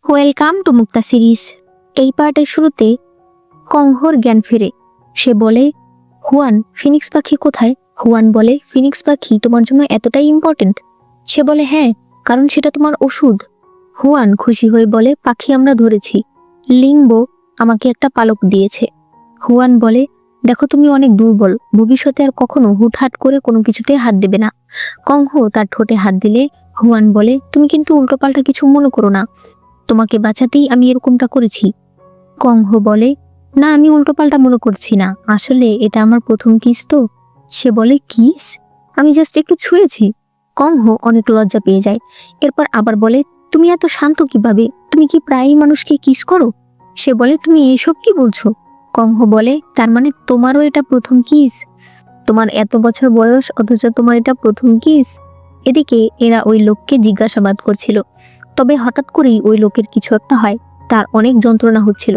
Welcome to Mukta series. এই পার্টের শুরুতে কংহোর জ্ঞান ফেরে। সে বলে, হুয়ান, ফিনিক্স পাখি কোথায়? হুয়ান বলে, ফিনিক্স পাখি তোমার জন্য এতটাই ইম্পর্টেন্ট? সে বলে, হ্যাঁ, কারণ সেটা তোমার ওষুধ। হুয়ান খুশি হয়ে বলে, পাখি আমরা ধরেছি। লিংবো আমাকে একটা পালক দিয়েছে। হুয়ান বলে, দেখো তুমি অনেক দুর্বল, ভবিষ্যতে আর কখনো হুটহাট করে কোনো কিছুতে হাত দেবে না। কংহো তার ঠোঁটে হাত দিলে হুয়ান বলে, তুমি কিন্তু উল্টোপাল্টা কিছু মনে করো না, তোমাকে বাঁচাতেই আমি এরকমটা করেছি। কংহো বলে, না, আমি উল্টোপাল্টা মনে করছি না, আসলে এটা আমার প্রথম কিস তো। সে বলে, কিস? আমি জাস্ট একটু ছুঁয়েছি। কংহো অনেক লজ্জা পেয়ে যায়। এরপর আবার বলে, তুমি এত শান্ত কিভাবে? তুমি কি প্রায়ই মানুষকে কিস করো? সে বলে, তুমি এইসব কি বলছো? কংহো বলে, তার মানে তোমারও এটা প্রথম কিস? তোমার এত বছর বয়স অথচ তোমার এটা প্রথম কিস? এদিকে এরা ওই লোককে জিজ্ঞাসাবাদ করছিল। তবে হঠাৎ করেই ওই লোকের কিছু একটা হয়, তার অনেক যন্ত্রণা হচ্ছিল।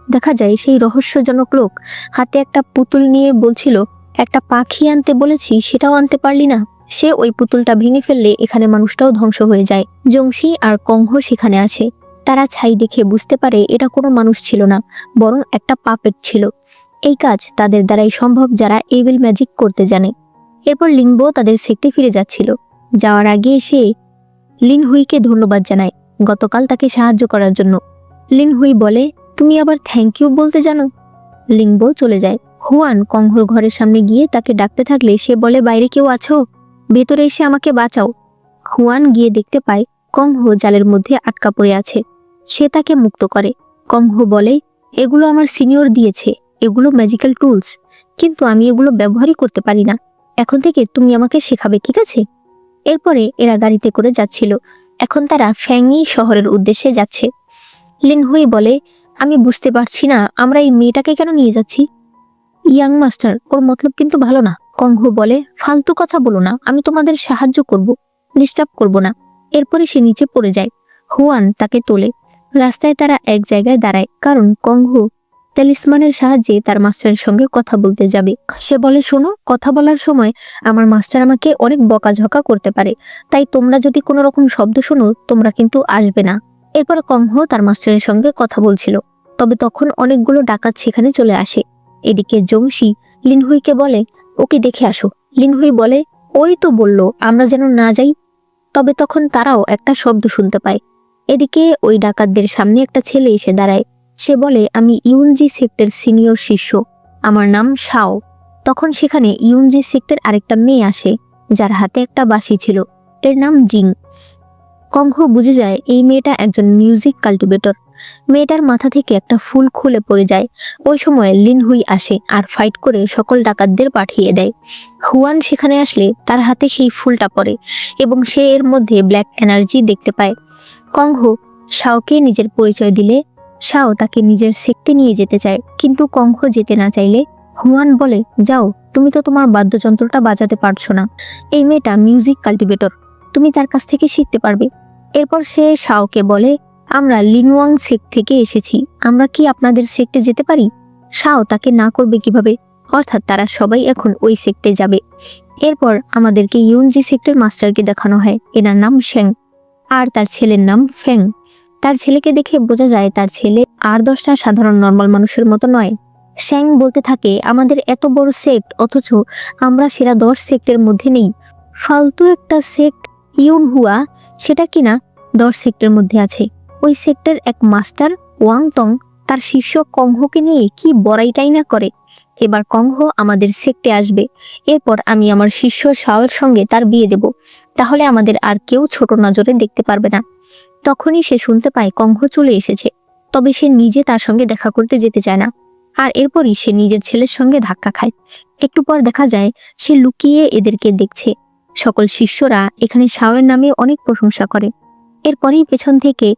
দেখা যায় সেই রহস্যজনক লোক হাতে একটা পুতুল নিয়ে বলছিল, একটা পাখি আনতে বলেছি, সেটাও আনতে পারলি না। সে ওই পুতুলটা ভেঙে ফেললে এখানে মানুষটাও ধ্বংস হয়ে যায়। জংশি আর কংহো সেখানে আছে। তারা ছাই দেখে বুঝতে পারে এটা কোনো মানুষ ছিল না, বরং একটা পাপেট ছিল। এই কাজ তাদের দ্বারাই সম্ভব যারা এভিল ম্যাজিক করতে জানে। এরপর লিংবো তাদের সেক্টে ফিরে যাচ্ছিল। যাওয়ার আগে সে লিন হুইকে ধন্যবাদ জানায় গতকাল তাকে সাহায্য করার জন্য। লিন হুই বলে, তুমি আবার থ্যাংক ইউ বলতে জানো? লিংবো চলে যায়। হুয়ান কংহোর ঘরের সামনে গিয়ে তাকে ডাকতে থাকলে সে বলে, বাইরে কেউ আছো? ভেতরে এসে আমাকে বাঁচাও। হুয়ান গিয়ে দেখতে পায় কংহো জালের মধ্যে আটকা পড়ে আছে। সে তাকে মুক্ত করে। কংহো বলে, এগুলো আমার সিনিয়র দিয়েছে, এগুলো ম্যাজিক্যাল টুলস, কিন্তু আমি এগুলো ব্যবহারই করতে পারি না। এখন থেকে তুমি আমাকে শেখাবে, ঠিক আছে? এরপরে এরা গাড়িতে করে যাচ্ছিল। এখন তারা ফ্যাংই শহরের উদ্দেশ্যে যাচ্ছে। লিনহুই বলে, আমি বুঝতে পারছি না আমরা এই মেয়েটাকে কেন নিয়ে যাচ্ছি। ইয়াং মাস্টার, ওর মতলব কিন্তু ভালো না। কংহো বলে, ফালতু কথা বলো না, আমি তোমাদের সাহায্য করব, ডিস্টার্ব করব না। এরপরে সে নিচে পড়ে যায়। হুয়ান তাকে তোলে। রাস্তায় তারা এক জায়গায় দাঁড়ায়, কারণ কংহো তালিসমানের সাহায্যে তার মাস্টারের সঙ্গে কথা বলতে যাবে। সে বলে, শোনো, কথা বলার সময় আমার মাস্টার আমাকে অনেক বকাঝকা করতে পারে, তাই তোমরা যদি কোনো রকম শব্দ শোনো তোমরা কিন্তু আসবে না। এরপর কংহো তার মাস্টারের সঙ্গে কথা বলছিল, তবে তখন অনেকগুলো ডাকাত সেখানে চলে আসে। এদিকে জংশি লিনহুইকে বলে, ওকে দেখে আসো। লিনহুই বলে, ওই তো বললো আমরা যেন না যাই। তবে তখন তারাও একটা শব্দ শুনতে পায়। এদিকে ওই ডাকাতদের সামনে একটা ছেলে এসে দাঁড়ায়। সে বলে, আমি ইউনজি সেক্টর সিনিয়র শিষ্য, আমার নাম শাও। তখন সেখানে ইউনজি সেক্টর আরেকটা মেয়ে আসে, যার হাতে একটা বাঁশি ছিল, এর নাম জিং। কংহো বুঝে যায় এই মেয়েটা একজন মিউজিক কাল্টিভেটর। মেয়েটার মাথা থেকে একটা ফুল খুলে পড়ে যায়। ওই সময় লিনহুই আসে আর ফাইট করে সকল ডাকাতদের পাঠিয়ে দেয়। হুয়ান সেখানে আসলে তার হাতে সেই ফুলটা পড়ে এবং সে এর মধ্যে ব্ল্যাক এনার্জি দেখতে পায়। কংহো শাওকে নিজের পরিচয় দিলে শাও তাকে নিজের সেক্টে নিয়ে যেতে চায়, কিন্তু কংহো যেতে না চাইলে হুয়ান বলে, যাও, তুমি তো তোমার বাদ্যযন্ত্রটা বাজাতে পারছো না, এই মেয়েটা মিউজিক কাল্টিভেটর, তুমি তার কাছ থেকে শিখতে পারবে। এরপর সে শাওকে বলে, আমরা লিনওয়াং সেক্ট থেকে এসেছি, আমরা কি আপনাদের সেক্টে যেতে পারি? শাও তাকে না করবে কিভাবে, অর্থাৎ তারা সবাই এখন ওই সেক্টে যাবে। এরপর আমাদেরকে ইউনজি সেক্টর মাস্টারকে দেখানো হয়, এনার নাম শ্যাং আর তার ছেলের নাম ফ্যাং। তার ছেলেকে দেখে বোঝা যায় তার ছেলে আর 10টা সাধারণ নর্মাল মানুষের মতো নয়। শ্যাং বলতে থাকে, আমাদের এত বড় সেক্ট অথচ আমরা সেরা 10 সেক্টের মধ্যে নেই। ফালতু একটা সেক্ট ইউনহুয়া, সেটা কিনা 10 সেক্টের মধ্যে আছে। ওই সেক্টর এক মাস্টার ওয়াং তং তার শিষ্য কংহোকে নিয়ে কি বড়াইটাই না করে। এবার কংহো আমাদের সেক্টে আসবে, এরপর আমি আমার শিষ্য শাওয়ের সঙ্গে তার বিয়ে দেব, তাহলে আমাদের আর কেউ ছোট নজরে দেখতে পারবে না। তখনই সে শুনতে পায় কংহো চলে এসেছে, তবে সে নিজে তার সঙ্গে দেখা করতে যেতে চায় না। আর এরপরই সে নিজের ছেলের সঙ্গে ধাক্কা খায়। একটু পর দেখা যায় সে লুকিয়ে এদেরকে দেখছে। সকল শিষ্যরা এখানে শাওয়ের নামে অনেক প্রশংসা করে। এরপরেই পেছন থেকে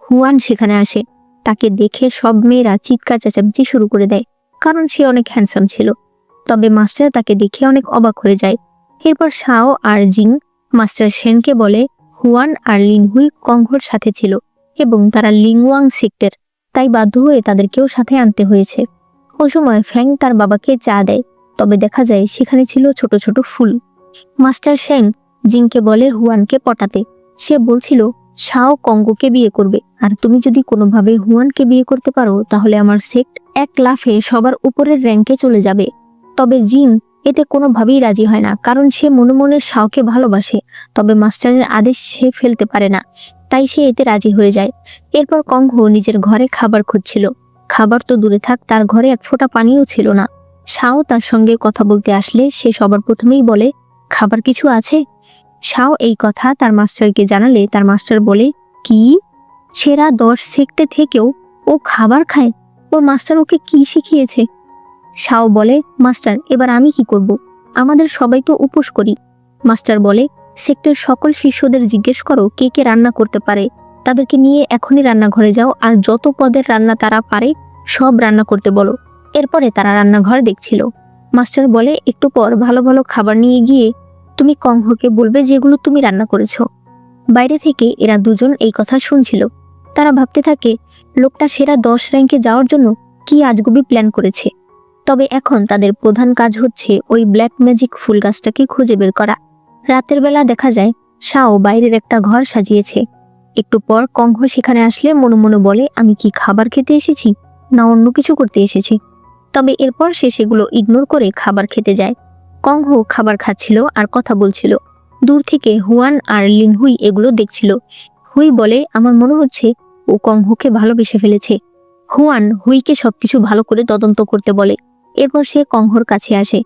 হুয়ান সেখানে আসে। তাকে দেখে সব মেয়েরা চিৎকার চেঁচামেচি শুরু করে দেয়, কারণ সে অনেক হ্যান্ডসাম ছিল। তবে মাস্টার তাকে দেখে অনেক অবাক হয়ে যায়। এরপর শাও আর জিং মাস্টার সেনকে বলে, হুয়ান আর লিনহুই কংহোর সাথে ছিল এবং তারা লিংওয়াং সেক্টর, তাই বাধ্য হয়ে তাদেরকেও সাথে আনতে হয়েছে। ওই সময় ফ্যাং তার বাবাকে চা দেয়, তবে দেখা যায় সেখানে ছিল ছোট ছোট ফুল। মাস্টার শ্যাং জিংকে বলে হুয়ানকে পটাতে। সে বলছিল, শাও কঙ্গোকে বিয়ে করবে, আর তুমি যদি কোনোভাবে হুয়ানকে বিয়ে করতে পারো তাহলে আমার সেক্ট এক লাফে সবার উপরের র্যাঙ্কে চলে যাবে। তবে জিন এতে কোনোভাবেই রাজি হয় না, কারণ সে মনে মনে শাওকে ভালোবাসে, তবে মাস্টারের আদেশ সে ফেলতে পারে না, তাই সে এতে রাজি হয়ে যায়। এরপর কঙ্গো নিজের ঘরে খাবার খুঁজছিল। খাবার তো দূরে থাক, তার ঘরে এক ফোঁটা পানিও ছিল না। শাও তার সঙ্গে কথা বলতে আসলে সে সবার প্রথমেই বলে, খাবার কিছু আছে? শাও এই কথা তার মাস্টারকে জানালে তার মাস্টার বলে, কি, সেরা 10 সেক্টে থেকেও ও খাবার খায়? ওর মাস্টার ওকে কি শিখিয়েছে? শাও বলে, মাস্টার এবার আমি কি করব? আমাদের সবাই তো উপোস করি। মাস্টার বলে, সেক্টরের সকল শিষ্যদের জিজ্ঞেস করো কে কে রান্না করতে পারে, তাদেরকে নিয়ে এখনই রান্নাঘরে যাও, আর যত পদের রান্না তারা পারে সব রান্না করতে বলো। এরপরে তারা রান্নাঘর দেখছিল। মাস্টার বলে, একটু পর ভালো ভালো খাবার নিয়ে গিয়ে তুমি কঙ্গোকে বলবে যেগুলো তুমি রান্না করেছো। বাইরে থেকে এরা দুজন এই কথা শুনছিল। তারা ভাবতে থাকে, লোকটা সেরা 10 র্যাঙ্কে যাওয়ার জন্য কি আজগুবি প্ল্যান করেছে। তবে এখন তাদের প্রধান কাজ হচ্ছে ওই ব্ল্যাক ম্যাজিক ফুল গাছটাকে খুঁজে বের করা। রাতের বেলা দেখা যায় শাও বাইরের একটা ঘর সাজিয়েছে। একটু পর কঙ্গো সেখানে আসলে মনে মনে বলে, আমি কি খাবার খেতে এসেছি না অন্য কিছু করতে এসেছি। তবে এরপর সে সেগুলো ইগনোর করে খাবার খেতে যায়। কঙ্গো খাবার খাচ্ছিল আর কথা বলছিল। দূর থেকে হুয়ান আর লিনহুই এগুলো দেখছিল। হুই বলে, আমার মনে হচ্ছে ও কঙ্গোকে ভালোবেসে ফেলেছে। হুয়ান হুইকে সবকিছু ভালো করে তদন্ত করতে বলে। এরপর সে কঙ্গোর কাছে আসে।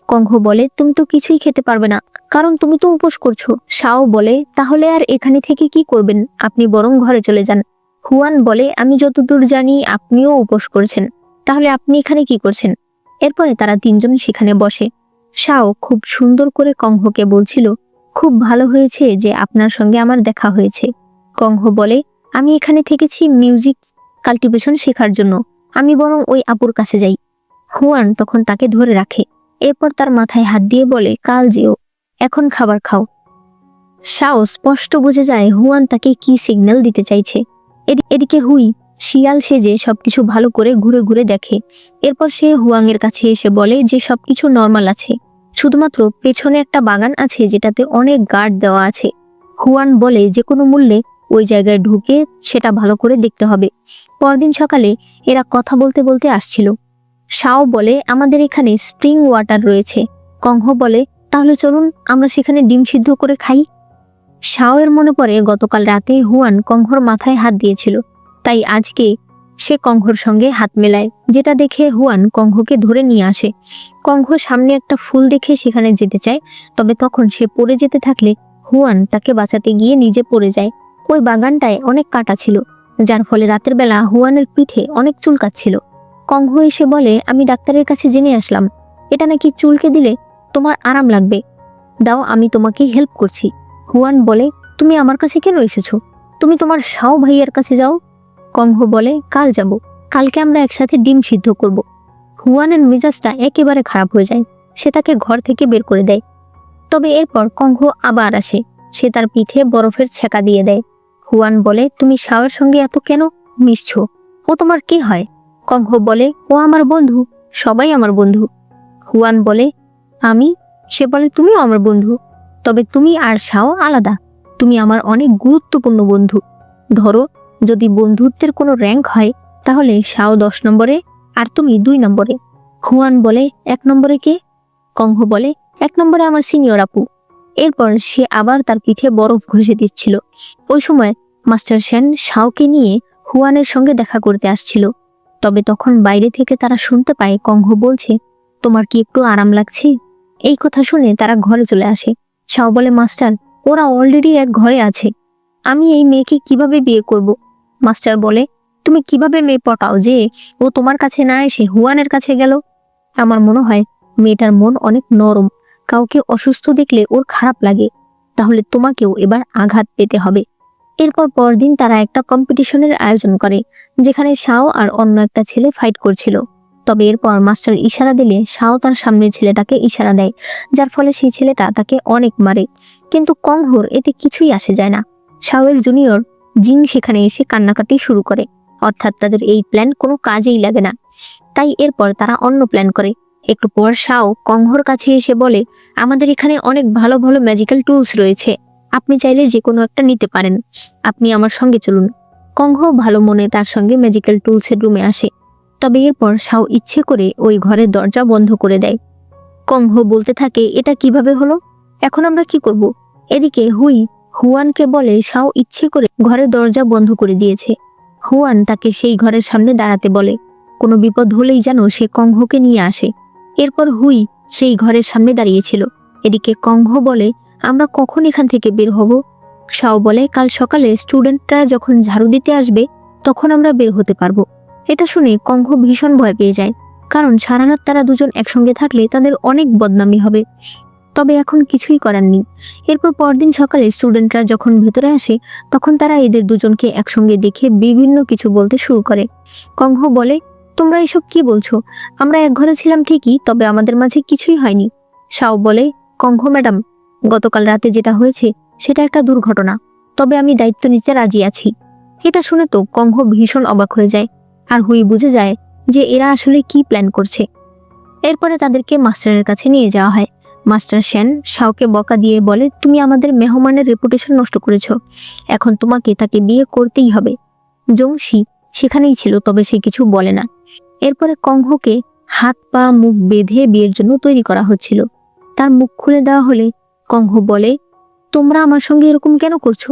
কঙ্গো বলে, তুমি তো কিছুই খেতে পারবে না, কারণ তুমি তো উপোস করছো। শাও বলে, তাহলে আর এখানে থেকে কি করবেন, আপনি বরং ঘরে চলে যান। হুয়ান বলে, আমি যতদূর জানি আপনিও উপোস করছেন, তাহলে আপনি এখানে কি করছেন? এরপরে তারা তিনজন সেখানে বসে। শাও খুব সুন্দর করে কঙ্গোকে বলছিল, খুব ভালো হয়েছে যে আপনার সঙ্গে আমার দেখা হয়েছে। কঙ্গো বলে, আমি এখানে থেকেছি মিউজিক কাল্টিভেশন শেখার জন্য, আমি বরং ওই আপুর কাছে যাই। হুয়ান তখন তাকে ধরে রাখে। এরপর তার মাথায় হাত দিয়ে বলে, কাল যেও, এখন খাবার খাও। শাও স্পষ্ট বুঝে যায় হুয়ান তাকে কি সিগন্যাল দিতে চাইছে। এদিকে হুই শিয়াল সেজে সবকিছু ভালো করে ঘুরে ঘুরে দেখে। এরপর সে হুয়াংয়ের কাছে এসে বলে যে সবকিছু নর্মাল আছে, শুধুমাত্র পেছনে একটা বাগান আছে যেটাতে অনেক গার্ড দেওয়া আছে। হুয়ান বলে যে কোনো মূল্যে ওই জায়গায় ঢুকে সেটা ভালো করে দেখতে হবে। পরদিন সকালে এরা কথা বলতে বলতে আসছিল। শাও বলে, আমাদের এখানে স্প্রিং ওয়াটার রয়েছে। কঙ্গো বলে, তাহলে চলুন আমরা সেখানে ডিম সিদ্ধ করে খাই। শাও এর মনে পড়ে গতকাল রাতে হুয়ান কঙ্গোর মাথায় হাত দিয়েছিল, তাই আজকে সে কঙ্গোর সঙ্গে হাত মেলায়, যেটা দেখে হুয়ান কঙ্গোকে ধরে নিয়ে আসে। কঙ্গো সামনে একটা ফুল দেখে সেখানে যেতে চায়, তবে তখন সে পড়ে যেতে থাকলে হুয়ান তাকে বাঁচাতে গিয়ে নিজে পড়ে যায়। ওই বাগানটায় অনেক কাঁটা ছিল, যার ফলে রাতের বেলা হুয়ানের পিঠে অনেক চুলকাচ্ছিল। কঙ্গো এসে বলে, আমি ডাক্তারের কাছে জেনে আসলাম এটা নাকি চুলকে দিলে তোমার আরাম লাগবে, দাও আমি তোমাকে হেল্প করছি। হুয়ান বলে, তুমি আমার কাছে কেন এসেছো? তুমি তোমার শাও ভাইয়ার কাছে যাও। কঙ্গো বলে, কাল যাব, কালকে আমরা একসাথে ডিম সিদ্ধ করব। হুয়ানের মেজাজটা একেবারে খারাপ হয়ে যায়, সে তাকে ঘর থেকে বের করে দেয়। তবে এরপর কঙ্গো আবার আসে, সে তার পিঠে বরফের ছেঁকা দিয়ে দেয়। হুয়ান বলে, তুমি শাওয়ের সঙ্গে এত কেন মিশছো? ও তোমার কে হয়? কঙ্গো বলে, ও আমার বন্ধু, সবাই আমার বন্ধু। হুয়ান বলে, আমি? সে বলে, তুমিও আমার বন্ধু, তবে তুমি আর শাও আলাদা, তুমি আমার অনেক গুরুত্বপূর্ণ বন্ধু। ধরো, যদি বন্ধুত্বের কোনো র্যাঙ্ক হয় তাহলে শাও 10 নম্বরে আর তুমি 2 নম্বরে। হুয়ান বলে, 1 নম্বরে কে? কঙ্গো বলে, 1 নম্বরে আমার সিনিয়র আপু। এরপর সে আবার তার পিঠে বরফ ঘষে দিচ্ছিল। ওই সময় মাস্টার সেন শাওকে নিয়ে হুয়ানের সঙ্গে দেখা করতে আসছিল। তবে তখন বাইরে থেকে তারা শুনতে পায় কঙ্গো বলছে, তোমার কি একটু আরাম লাগছে? এই কথা শুনে তারা ঘরে চলে আসে। শাও বলে, মাস্টার ওরা অলরেডি এক ঘরে আছে, আমি এই মেয়েকে কিভাবে বিয়ে করব? মাস্টার বলে, তুমি কিভাবে মেয়ে পটাও যে ও তোমার কাছে না এসে হুয়ানের কাছে গেল? আমার মনে হয় মেয়েটার মন অনেক নরম, কাউকে অসুস্থ দেখলে ওর খারাপ লাগে, তাহলে তোমাকেও এবার আঘাত পেতে হবে। এরপর পরদিন তারা একটা কম্পিটিশনের আয়োজন করে, যেখানে শাও আর অন্য একটা ছেলে ফাইট করছিল। তবে এরপর মাস্টার ইশারা দিলে শাও তার সামনের ছেলেটাকে ইশারা দেয়, যার ফলে সেই ছেলেটা তাকে অনেক মারে। কিন্তু কঙ্গোর এতে কিছুই আসে যায় না। শাওয়ের জুনিয়র জিন সেখানে এসে কান্নাকাটি শুরু করে, অর্থাৎ তাদের এই প্ল্যান কোনো কাজেই লাগে না। তাই এরপর তারা অন্য প্ল্যান করে। একটু পর শাও কঙ্গোর কাছে এসে বলে, আমাদের এখানে অনেক ভালো ভালো ম্যাজিক্যাল টুলস রয়েছে, আপনি চাইলে যে কোনো একটা নিতে পারেন, আপনি আমার সঙ্গে চলুন। কংহ ভালো মনে তার সঙ্গে ম্যাজিক্যাল টুলসের রুমে আসে। তবে এরপর শাও ইচ্ছে করে ওই ঘরের দরজা বন্ধ করে দেয়। কংহ বলতে থাকে, এটা কিভাবে হলো, এখন আমরা কি করব? এদিকে হুয়ানকে বলে শাও ইচ্ছে করে ঘরের দরজা বন্ধ করে দিয়েছে। হুয়ান তাকে সেই ঘরের সামনে দাঁড়াতে বলে, কোনো বিপদ হলেই যেন সে কংহকে নিয়ে আসে। এরপর সেই ঘরের সামনে দাঁড়িয়েছিল। এদিকে কংহ বলে, আমরা কখন এখান থেকে বের হব? শাও বলে, কাল সকালে স্টুডেন্টরা যখন ঝাড়ু দিতে আসবে তখন আমরা বের হতে পারবো। এটা শুনে কংহ ভীষণ ভয় পেয়ে যায়, কারণ সারা রাত তারা দুজন একসঙ্গে থাকলে তাদের অনেক বদনামি হবে। তবে এখন কিছুই করার নেই। এরপর পরদিন সকালে স্টুডেন্টরা যখন ভেতরে আসে তখন তারা এদের দুজনকে একসঙ্গে দেখে বিভিন্ন কিছু বলতে শুরু করে। কংহ বলে, তোমরা এসব কি বলছো? আমরা এক ঘরে ছিলাম ঠিকই, তবে আমাদের মাঝে কিছুই হয়নি। শাও বলে, কংহ ম্যাডাম, গতকাল রাতে যেটা হয়েছে সেটা একটা দুর্ঘটনা, তবে আমি দায়িত্ব নিতে রাজি আছি। এটা শুনে তো কংহ ভীষণ অবাক হয়ে যায়, আর বুঝে যায় যে এরা আসলে কি প্ল্যান করছে। এরপরে তাদেরকে মাস্টারের কাছে নিয়ে যাওয়া হয়। মাস্টার সেন শাওকে বকা দিয়ে বলে, তুমি আমাদের মেহমানের রেপুটেশন নষ্ট করেছো, এখন তোমাকে তাকে বিয়ে করতেই হবে। জংশি সেখানেই ছিল, তবে সে কিছু বলে না। এরপরে কংহকে হাত পা মুখ বেঁধে বিয়ের জন্য তৈরি করা হচ্ছিল। তার মুখ খুলে দেওয়া হলে কংহ বলে, তোমরা আমার সঙ্গে এরকম কেন করছো?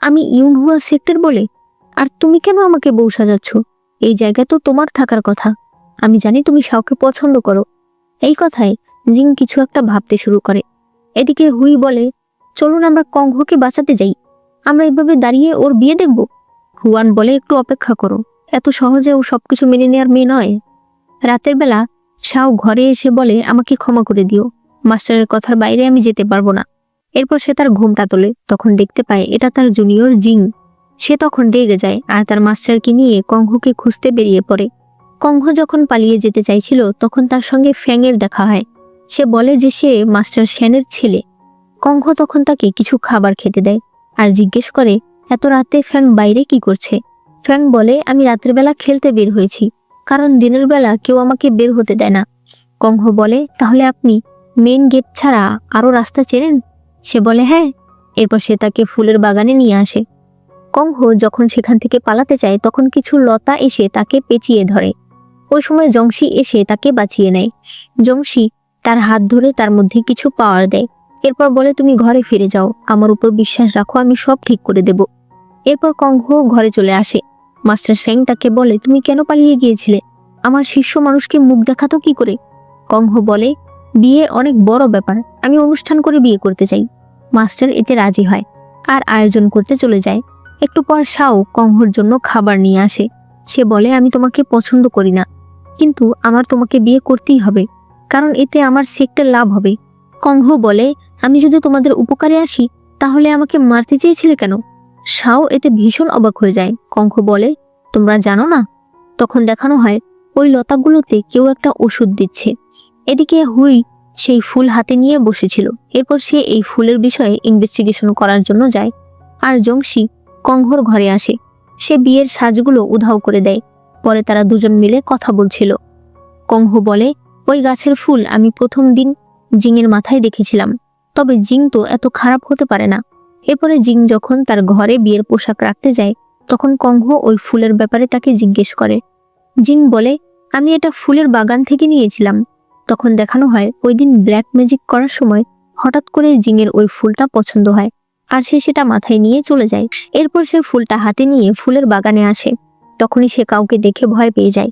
আমি ইউনহুয়া সেক্টর বলে, আর তুমি কেন আমাকে বউ সাজাচ্ছ? এই জায়গা তো তোমার থাকার কথা। আমি জানি তুমি শাওকে পছন্দ করো। এই কথায় জিং কিছু একটা ভাবতে শুরু করে। এদিকে বলে, চলুন আমরা কংহকে বাঁচাতে যাই, আমরা এভাবে দাঁড়িয়ে ওর বিয়ে দেখব? হুয়ান বলে, একটু অপেক্ষা করো, এত সহজে ও সবকিছু মেনে নেওয়ার মেয়ে নয়। রাতের বেলা শাও ঘরে এসে বলে, আমাকে ক্ষমা করে দিও, মাস্টারের কথার বাইরে আমি যেতে পারবো না। এরপর সে তার ঘুমটা তোলে, তখন দেখতে পায় এটা তার জুনিয়র জিং। সে তখন রেগে যায় আর তার মাস্টারকে নিয়ে কংহকে খুঁজতে বেরিয়ে পড়ে। কংহ যখন পালিয়ে যেতে চাইছিল তখন তার সঙ্গে ফ্যাংয়ের দেখা হয়। সে বলে যে সে মাস্টার সেনের ছেলে। কংহ তখন তাকে কিছু খাবার খেতে দেয় আর জিজ্ঞেস করে, এত রাতে ফ্যাং বাইরে কি করছে? ফ্যাং বলে, আমি রাতের বেলা খেলতে বের হয়েছি, কারণ দিনের বেলা কেউ আমাকে বের হতে দেয় না। কংহ বলে, তাহলে আপনি মেন গেট ছাড়া আরো রাস্তা চেনেন? সে বলে, হ্যাঁ। এরপর সে তাকে ফুলের বাগানে নিয়ে আসে। কংহ যখন সেখান থেকে পালাতে চায় তখন কিছু লতা এসে তাকে পেঁচিয়ে ধরে। ওই সময় জংশি এসে তাকে বাঁচিয়ে নেয়। জংশি তার হাত ধরে তার মধ্যে কিছু পাওয়ার দেয়। এরপর বলে, তুমি ঘরে ফিরে যাও, আমার উপর বিশ্বাস রাখো, আমি সব ঠিক করে দেব। এরপর কংহ ঘরে চলে আসে। মাস্টার সেং তাকে বলে, তুমি কেন পালিয়ে গিয়েছিলে? আমার শিষ্য মানুষকে মুখ দেখাতো কি করে? কংহ বলে, বিয়ে অনেক বড় ব্যাপার, আমি অনুষ্ঠান করে বিয়ে করতে চাই। মাস্টার এতে রাজি হয় আর আয়োজন করতে চলে যায়। একটু পর শাও কংহর জন্য খাবার নিয়ে আসে। সে বলে, আমি তোমাকে পছন্দ করি না, কিন্তু আমার তোমাকে বিয়ে করতেই হবে, কারণ এতে আমার সেক্টর লাভ হবে। কংহ বলে, আমি যদি তোমাদের উপকারে আসি তাহলে আমাকে মারতে চেয়েছিলে কেন? শাও এতে ভীষণ অবাক হয়ে যায়। কংহ বলে, তোমরা জানো না? তখন দেখানো হয় ওই লতাগুলোতে কেউ একটা ওষুধ দিচ্ছে। এদিকে সেই ফুল হাতে নিয়ে বসেছিল। এরপর সে এই ফুলের বিষয়ে ইনভেস্টিগেশন করার জন্য যায়। আর জংশি কংহর ঘরে আসে। সে বিয়ের সাজগুলো উধাও করে দেয়। পরে তারা দুজন মিলে কথা বলছিল। কংহ বলে, ওই গাছের ফুল আমি প্রথম দিন জিংয়ের মাথায় দেখেছিলাম, তবে জিং তো এত খারাপ হতে পারে না। এরপরে জিং যখন তার ঘরে বিয়ের পোশাক রাখতে যায় তখন কংহ ওই ফুলের ব্যাপারে তাকে জিজ্ঞেস করে। জিং বলে, আমি এটা ফুলের বাগান থেকে নিয়েছিলাম। তখন দেখানো হয় ওই দিন ব্ল্যাক ম্যাজিক করার সময় হঠাৎ করে জিংয়ের ওই ফুলটা পছন্দ হয় আর সে সেটা মাথায় নিয়ে চলে যায়। এরপর সে ফুলটা হাতে নিয়ে ফুলের বাগানে আসে। তখনই সে কাউকে দেখে ভয় পেয়ে যায়।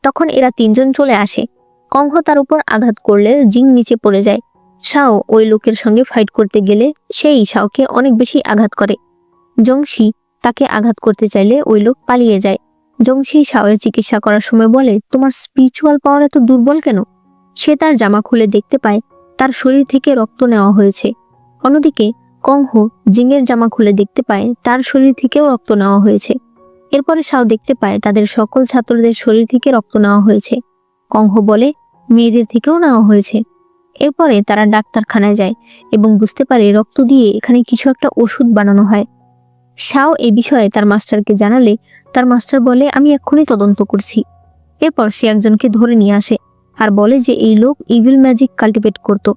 তখন এরা তিনজন চলে আসে। কংহ তার উপর আঘাত করলে জিং নিচে পড়ে যায়। শাও ওই লোকের সঙ্গে ফাইট করতে গেলে সেই শাওকে অনেক বেশি আঘাত করে। জংশি তাকে আঘাত করতে চাইলে ওই লোক পালিয়ে যায়। জংশি শাওয়ের চিকিৎসা করার সময় বলে, তোমার স্পিরিচুয়াল পাওয়ার এত দুর্বল কেন? সে তার জামা খুলে দেখতে পায় তার শরীর থেকে রক্ত নেওয়া হয়েছে। অন্যদিকে কংহ জিংয়ের জামা খুলে দেখতে পায় তার শরীর থেকেও রক্ত নেওয়া হয়েছে। এরপরে শাও দেখতে পায় তাদের সকল ছাত্রদের শরীর থেকে রক্ত নেওয়া হয়েছে। কংহ বলে, মেয়েদের থেকেও নেওয়া হয়েছে। এরপরে তারা ডাক্তারখানায় যায় এবং বুঝতে পারে রক্ত দিয়ে এখানে কিছু একটা ওষুধ বানানো হয়। শাও এই বিষয়ে তার মাস্টারকে জানালে তার মাস্টার বলে, আমি এক্ষুনি তদন্ত করছি। এরপর সে একজনকে ধরে নিয়ে আসে আর বলে যে এই লোক ইভিল ম্যাজিক কাল্টিভেট করত।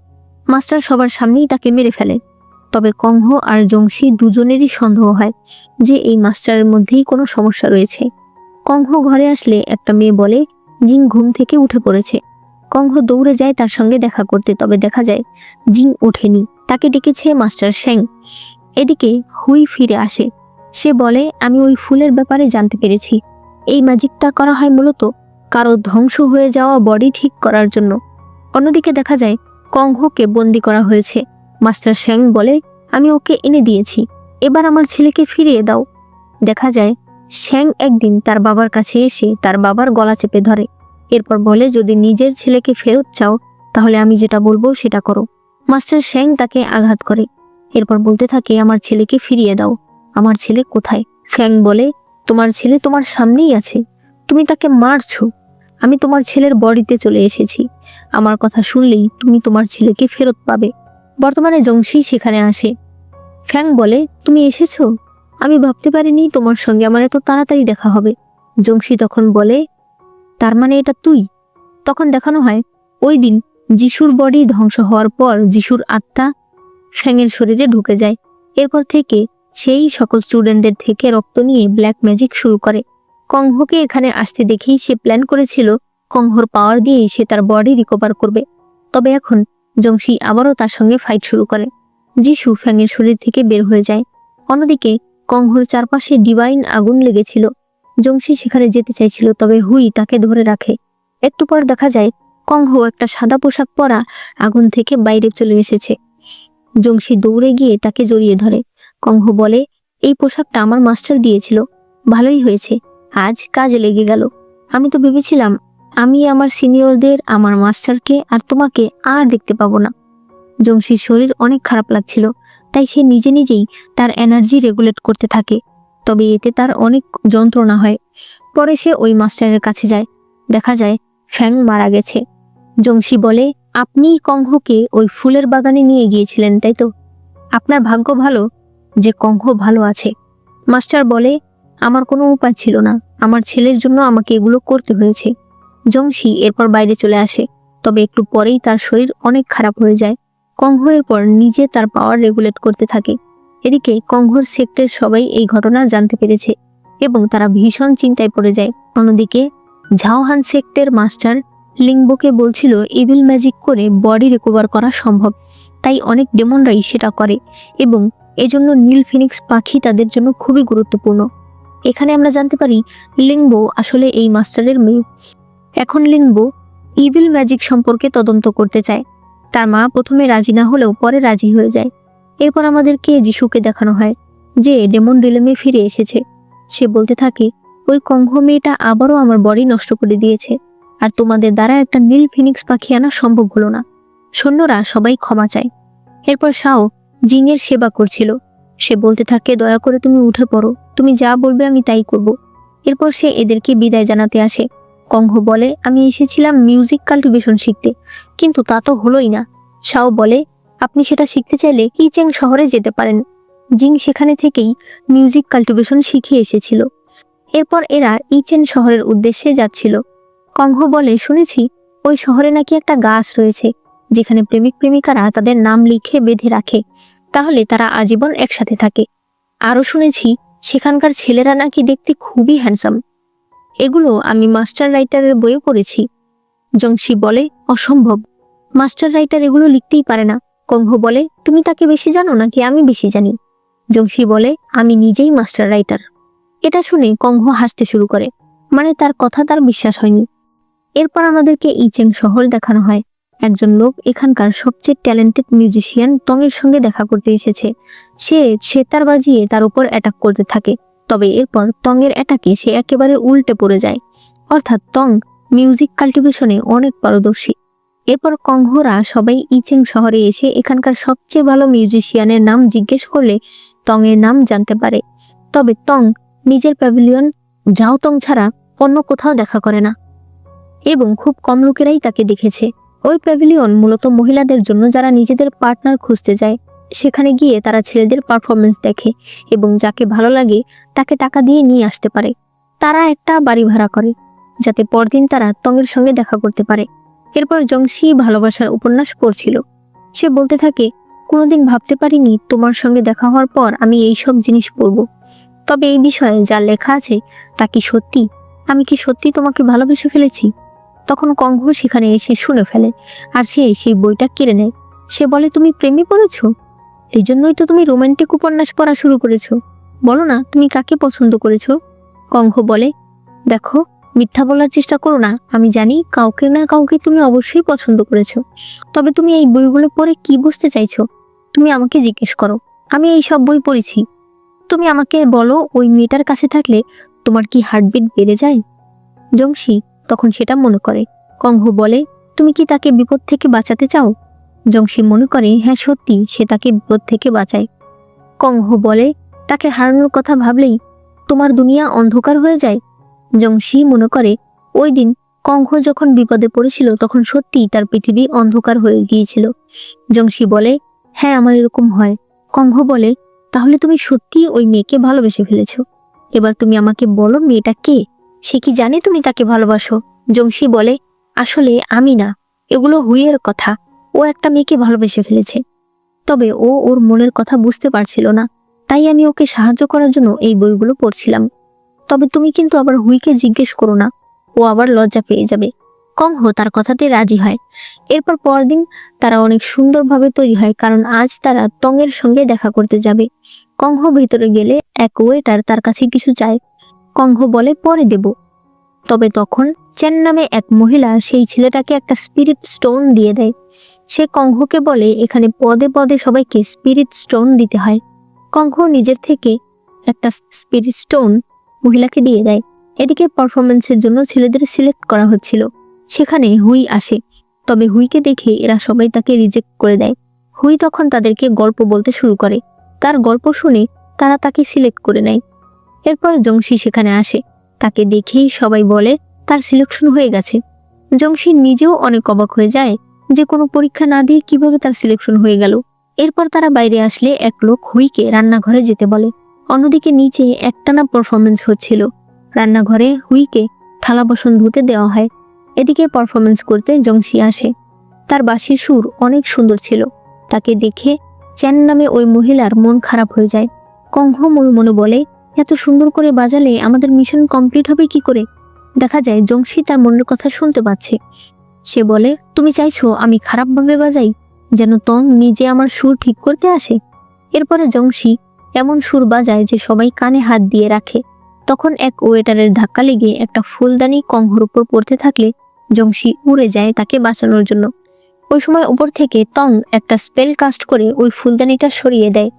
মাস্টার সবার সামনেই তাকে মেরে ফেলে। তবে কংহ আর জংশি দুজনেরই সন্দেহ হয় যে এই মাস্টারের মধ্যেই কোনো সমস্যা রয়েছে। কংহ ঘরে আসলে একটা মেয়ে বলে জিং ঘুম থেকে উঠে পড়েছে। কংহ দৌড়ে যায় তার সঙ্গে দেখা করতে, তবে দেখা যায় জিং ওঠেনি, তাকে ডেকেছে মাস্টার শ্যাং। এদিকে হুই ফিরে আসে। সে বলে, আমি ওই ফুলের ব্যাপারে জানতে পেরেছি। এই ম্যাজিকটা করা হয় মূলত কারো ধ্বংস হয়ে যাওয়া বডি ঠিক করার জন্য। অন্যদিকে দেখা যায় কংহকে বন্দি করা হয়েছে। মাস্টার শ্যাং বলে, আমি ওকে এনে দিয়েছি, এবার আমার ছেলেকে ফিরিয়ে দাও। দেখা যায় শ্যাং একদিন তার বাবার কাছে এসে তার বাবার গলা চেপে ধরে। এরপর বলে, যদি নিজের ছেলেকে ফেরত চাও তাহলে আমি যেটা বলবো সেটা করো। মাস্টার শ্যাং তাকে আঘাত করে। এরপর বলতে থাকে, আমার ছেলেকে ফিরিয়ে দাও। আমার ছেলে কোথায়? শ্যাং বলে, তোমার ছেলে তোমার সামনেই আছে, তুমি তাকে মারছো। আমি তোমার ছেলের বডিতে চলে এসেছি, আমার কথা শুনলেই তুমি তোমার ছেলেকে ফেরত পাবে। বর্তমানে জংশি সেখানে আসে। ফ্যাং বলে, তুমি এসেছো? আমি ভাবতে পারিনি তোমার সঙ্গে আমার এত তাড়াতাড়ি দেখা হবে। জংশি তখন বলে, তার মানে এটা তুই? তখন দেখানো হয় ওই দিন যিশুর বডি ধ্বংস হওয়ার পর যিশুর আত্মা ফ্যাংয়ের শরীরে ঢুকে যায়। এরপর থেকে সেই সকল স্টুডেন্টদের থেকে রক্ত নিয়ে ব্ল্যাক ম্যাজিক শুরু করে। কংহকে এখানে আসতে দেখেই সে প্ল্যান করেছিল কংহর পাওয়ার দিয়েই সে তার বডি রিকভার করবে। তবে এখন জংশি আবারও তার সঙ্গে ফাইট শুরু করে। যিশু ফ্যাংয়ের শরীর থেকে বের হয়ে যায়। অন্যদিকে কংহর চারপাশে ডিভাইন আগুন লেগেছিল। জংশি সেখানে যেতে চাইছিল, তবে হুই তাকে ধরে রাখে। একটু পর দেখা যায় কংহ একটা সাদা পোশাক পরা আগুন থেকে বাইরে চলে এসেছে। জংশি দৌড়ে গিয়ে তাকে জড়িয়ে ধরে। কংহ বলে, এই পোশাকটা আমার মাস্টার দিয়েছিল, ভালোই হয়েছে, আজ কাজে লেগে গেল। আমি তো ভেবেছিলাম আমি আমার সিনিয়রদের, আমার মাস্টারকে আর তোমাকে আর দেখতে পাবো না। জংশির শরীর অনেক খারাপ লাগছিল, তাই সে নিজে নিজেই তার এনার্জি রেগুলেট করতে থাকে। তবে এতে তার অনেক যন্ত্রণা হয়। পরে সে ওই মাস্টারের কাছে যায়। দেখা যায় ফ্যাং মারা গেছে। জংশি বলে, আপনি কংহকে ওই ফুলের বাগানে নিয়ে গিয়েছিলেন, তাই তো? আপনার ভাগ্য ভালো যে কংহ ভালো আছে। মাস্টার বলে, আমার কোনো উপায় ছিল না, আমার ছেলের জন্য আমাকে এগুলো করতে হয়েছে। জংশি এরপর বাইরে চলে আসে, তবে একটু পরেই তার শরীর অনেক খারাপ হয়ে যায়। কংহ এরপর নিজে তার পাওয়ার রেগুলেট করতে থাকে। এদিকে কংহর সেক্টরের সবাই এই ঘটনা জানতে পেরেছে এবং তারা ভীষণ চিন্তায় পড়ে যায়। অন্যদিকে ঝাওহান সেক্টরের মাস্টার লিংবোকে বলছিল ইভিল ম্যাজিক করে বডি রিকভার করা সম্ভব, তাই অনেক ডেমনরাই সেটা করে এবং এজন্য নীল ফিনিক্স পাখি তাদের জন্য খুবই গুরুত্বপূর্ণ। এখানে আমরা জানতে পারি লিংবো আসলে এই মাস্টারের মেয়ে। এখন লিংবো ইভিল ম্যাজিক সম্পর্কে তদন্ত করতে চায়। তার মা প্রথমে রাজি না হলেও পরে রাজি হয়ে যায়। এরপর আমাদেরকে যিশুকে দেখানো হয় যে ডেমন রিলেমে ফিরে এসেছে। সে বলতে থাকে, ওই কংহ মেয়েটা আবারও আমার বডি নষ্ট করে দিয়েছে, আর তোমাদের দ্বারা একটা নীল ফিনিক্স পাখি আনা সম্ভব হলো না। সৈন্যরা সবাই ক্ষমা চায়। এরপর শাও জিংয়ের সেবা করছিল। সে বলতে থাকে, দয়া করে তুমি উঠে পড়ো, তুমি যা বলবে আমি তাই করব। এরপর সে এদেরকে বিদায় জানাতে আসে। কংহ বলে, আমি এসেছিলাম মিউজিক কাল্টিভেশন শিখতে, কিন্তু তা তো হলোই না। শাও বলে, আপনি সেটা শিখতে চাইলে ইচেং শহরে যেতে পারেন। জিং সেখানে থেকেই মিউজিক কাল্টিভেশন শিখে এসেছিল। এরপর এরা ইচেন শহরের উদ্দেশ্যে যাচ্ছিল। কংহ বলে, শুনেছি ওই শহরে নাকি একটা গাছ রয়েছে যেখানে প্রেমিক প্রেমিকারা তাদের নাম লিখে বেঁধে রাখে, তাহলে তারা আজীবন একসাথে থাকে। আরো শুনেছি সেখানকার ছেলেরা নাকি দেখতে খুবই হ্যান্ডসাম। এগুলো আমি মাস্টার রাইটারের বইয়ে পড়েছি। জংশি বলে, অসম্ভব, মাস্টার রাইটার এগুলো লিখতেই পারে না। কংহ বলে, তুমি তাকে বেশি জানো নাকি আমি বেশি জানি? জংশি বলে, আমি নিজেই মাস্টার রাইটার। এটা শুনে কংহ হাসতে শুরু করে, মানে তার কথা তার বিশ্বাস হয়নি। এরপর আমাদেরকে ইচেং শহর দেখানো হয়। একজন লোক এখানকার সবচেয়ে ট্যালেন্টেড মিউজিশিয়ান তং এর সঙ্গে দেখা করতে এসেছে। সে সেতার বাজিয়ে তার উপর অ্যাটাক করতে থাকে, তবে এরপর তং এর অ্যাটাকে সে একেবারে উল্টে পড়ে যায়। অর্থাৎ তং মিউজিক কাল্টিভেশনে অনেক পারদর্শী। এরপর কংহরা সবাই ইচেং শহরে এসে এখানকার সবচেয়ে ভালো মিউজিশিয়ানের নাম জিজ্ঞেস করলে তং এর নাম জানতে পারে। তবে তং নিজের প্যাভিলিয়ন ঝাওতং ছাড়া অন্য কোথাও দেখা করে না এবং খুব কম লোকেরাই তাকে দেখেছে। ওই প্যাভিলিয়ন মূলত মহিলাদের জন্য যারা নিজেদের পার্টনার খুঁজতে যায়। সেখানে গিয়ে তারা ছেলেদের পারফরমেন্স দেখে এবং যাকে ভালো লাগে তাকে টাকা দিয়ে নিয়ে আসতে পারে। তারা একটা বাড়ি ভাড়া করে যাতে পরদিন তারা তংয়ের সঙ্গে দেখা করতে পারে। এরপর জংশি ভালোবাসার উপন্যাস পড়ছিল। সে বলতে থাকে, কোনোদিন ভাবতে পারিনি তোমার সঙ্গে দেখা হওয়ার পর আমি এই সব জিনিস পড়ব। তবে এই বিষয়ে যা লেখা আছে তা কি সত্যি? আমি কি সত্যি তোমাকে ভালোবেসে ফেলেছি? তখন কঙ্ঘ সেখানে এসে শুনে ফেলে, আর সে সেই বইটা কেড়ে নেয়। সে বলে, তুমি প্রেমে পড়েছ? এই জন্যই তো তুমি রোমান্টিক উপন্যাস পড়া শুরু করেছো। বলো না তুমি কাকে পছন্দ করেছো? কঙ্ঘ বলে, দেখো, মিথ্যা বলার চেষ্টা করো না। আমি জানি কাউকে না কাউকে তুমি অবশ্যই পছন্দ করেছো। তবে তুমি এই বইগুলো পড়ে কি বুঝতে চাইছো? তুমি আমাকে জিজ্ঞেস করো। আমি এই সব বই পড়েছি। তুমি আমাকে বলো, ওই মেয়েটার কাছে থাকলে তোমার কি হার্টবিট বেড়ে যায়? জংশি তখন সেটা মনে করে। কঙ্ঘ বলে, তুমি কি তাকে বিপদ থেকে বাঁচাতে চাও? জংশি মনে করে, হ্যাঁ সত্যি, সে তাকে বিপদ থেকে বাঁচায়। কঙ্ঘ বলে, তাকে হারানোর কথা ভাবলেই তোমার দুনিয়া অন্ধকার হয়ে যায়? জংশি মনে করে, ওই দিন কঙ্ঘ যখন বিপদে পড়েছিল তখন সত্যিই তার পৃথিবী অন্ধকার হয়ে গিয়েছিল। জংশি বলে, হ্যাঁ আমার এরকম হয়। কঙ্ঘ বলে, তাহলে তুমি সত্যিই ওই মেয়েকে ভালোবেসে ফেলেছো। এবার তুমি আমাকে বলো, মেয়েটা কে? সে কি জানে তুমি তাকে ভালোবাসো? জংশি বলে, আসলে আমি না, এগুলো হুইয়ের কথা। ও একটা মেয়েকে ভালোবেসে ফেলেছে, তবে ও ওর মনের কথা বুঝতে পারছিল না, তাই আমি ওকে সাহায্য করার জন্য এই বইগুলো পড়ছিলাম। তবে তুমি কিন্তু আবার হুইকে জিজ্ঞেস করো না, ও আবার লজ্জা পেয়ে যাবে। কঙ্ঘ তার কথাতে রাজি হয়। এরপর পরদিন তারা অনেক সুন্দরভাবে তৈরি হয়, কারণ আজ তারা তংয়ের সঙ্গে দেখা করতে যাবে। কঙ্ঘ ভেতরে গেলে এক ওয়েটার তার কাছে কিছু চায়। কঙ্ঘ বলে, পরে দেব। তবে তখন চেন নামে এক মহিলা সেই ছেলেটাকে একটা স্পিরিট স্টোন দিয়ে দেয়। সে কঙ্ঘকে বলে, এখানে পদে পদে সবাইকে স্পিরিট স্টোন দিতে হয়। কঙ্ঘ নিজের থেকে একটা স্পিরিট স্টোন মহিলাকে দিয়ে দেয়। এদিকে পারফরমেন্সের জন্য ছেলেদের সিলেক্ট করা হচ্ছিল। সেখানে হুই আসে, তবে হুইকে দেখে এরা সবাই তাকে রিজেক্ট করে দেয়। হুই তখন তাদেরকে গল্প বলতে শুরু করে। তার গল্প শুনে তারা তাকে সিলেক্ট করে নেয়। এরপর জংশি সেখানে আসে। তাকে দেখেই সবাই বলে তার সিলেকশন হয়ে গেছে। জংশি নিজেও অনেক অবাক হয়ে যায় যে কোনো পরীক্ষা না দিয়ে কিভাবে তার সিলেকশন হয়ে গেল। এরপর তারা বাইরে আসলে এক লোক হুইকে রান্নাঘরে যেতে বলে। অন্যদিকে নিচে একটানা পারফরমেন্স হচ্ছিল। রান্নাঘরে হুইকে থালা বাসন ধুতে দেওয়া হয়। এদিকে পারফরমেন্স করতে জংশি আসে। তার বাঁশির সুর অনেক সুন্দর ছিল। তাকে দেখে চ্যান নামে ওই মহিলার মন খারাপ হয়ে যায়। কঙ্ঘ মনে মনে বলে, এত সুন্দর করে বাজালে আমাদের মিশন কমপ্লিট হবে কি করে? দেখা যায় জংশি তার মনের কথা শুনতে পাচ্ছে। সে বলে, তুমি চাইছো আমি খারাপভাবে বাজাই, যেন তং নিজে আমার সুর ঠিক করতে আসে? এরপরে জংশি এমন সুর বাজায় যে সবাই কানে হাত দিয়ে রাখে। তখন এক ওয়েটারের ধাক্কা লেগে একটা ফুলদানি কঙ্ঘর উপর পড়তে থাকলে জংশি উড়ে যায় তাকে বাঁচানোর জন্য। ওই সময় উপর থেকে তং একটা স্পেল কাস্ট করে ওই ফুলদানিটা সরিয়ে দেয়।